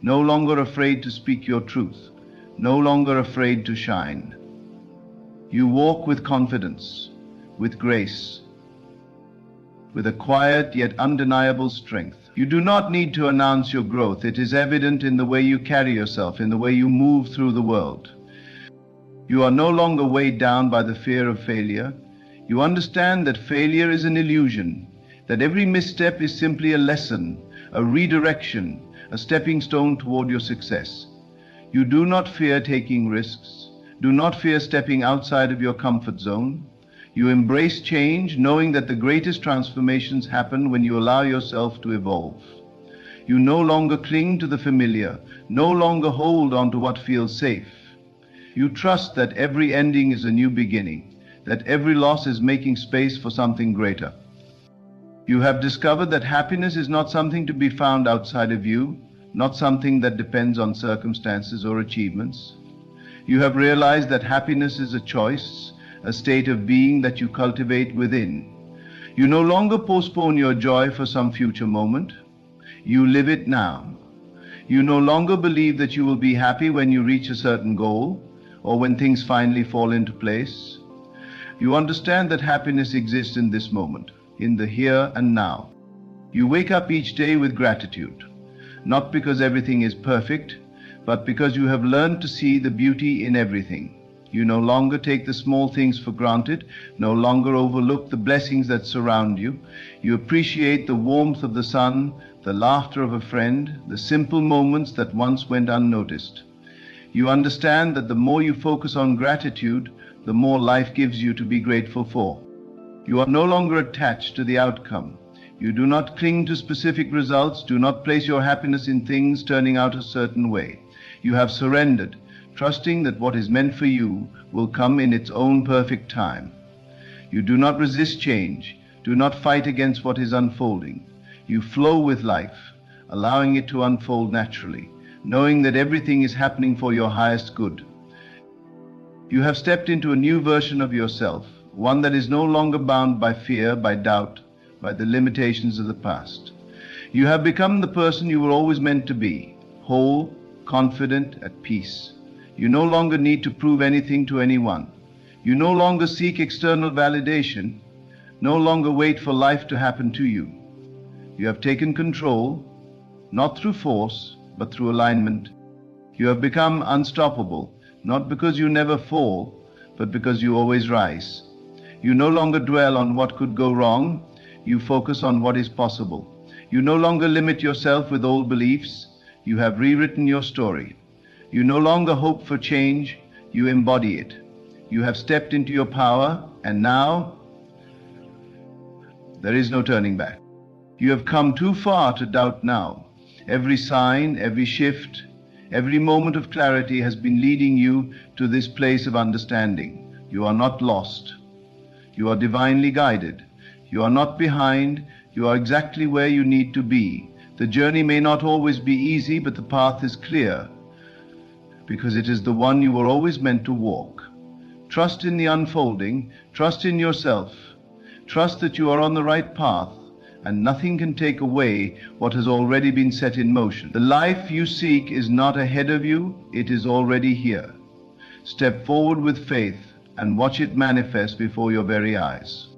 no longer afraid to speak your truth, no longer afraid to shine. You walk with confidence, with grace, with a quiet yet undeniable strength. You do not need to announce your growth. It is evident in the way you carry yourself, in the way you move through the world. You are no longer weighed down by the fear of failure. You understand that failure is an illusion, that every misstep is simply a lesson, a redirection, a stepping stone toward your success. You do not fear taking risks, do not fear stepping outside of your comfort zone. You embrace change, knowing that the greatest transformations happen when you allow yourself to evolve. You no longer cling to the familiar, no longer hold on to what feels safe. You trust that every ending is a new beginning, that every loss is making space for something greater. You have discovered that happiness is not something to be found outside of you, not something that depends on circumstances or achievements. You have realized that happiness is a choice, a state of being that you cultivate within. You no longer postpone your joy for some future moment. You live it now. You no longer believe that you will be happy when you reach a certain goal or when things finally fall into place. You understand that happiness exists in this moment, in the here and now. You wake up each day with gratitude, not because everything is perfect, but because you have learned to see the beauty in everything. You no longer take the small things for granted, no longer overlook the blessings that surround you. You appreciate the warmth of the sun, the laughter of a friend, the simple moments that once went unnoticed. You understand that the more you focus on gratitude, the more life gives you to be grateful for. You are no longer attached to the outcome. You do not cling to specific results, do not place your happiness in things turning out a certain way. You have surrendered, trusting that what is meant for you will come in its own perfect time. You do not resist change, do not fight against what is unfolding. You flow with life, allowing it to unfold naturally, knowing that everything is happening for your highest good. You have stepped into a new version of yourself, one that is no longer bound by fear, by doubt, by the limitations of the past. You have become the person you were always meant to be, whole, confident, at peace. You no longer need to prove anything to anyone. You no longer seek external validation, no longer wait for life to happen to you. You have taken control, not through force, but through alignment. You have become unstoppable, not because you never fall, but because you always rise. You no longer dwell on what could go wrong, you focus on what is possible. You no longer limit yourself with old beliefs, you have rewritten your story. You no longer hope for change, you embody it. You have stepped into your power, and now there is no turning back. You have come too far to doubt now. Every sign, every shift, every moment of clarity has been leading you to this place of understanding. You are not lost. You are divinely guided. You are not behind. You are exactly where you need to be. The journey may not always be easy, but the path is clear, because it is the one you were always meant to walk. Trust in the unfolding. Trust in yourself. Trust that you are on the right path, and nothing can take away what has already been set in motion. The life you seek is not ahead of you, it is already here. Step forward with faith and watch it manifest before your very eyes.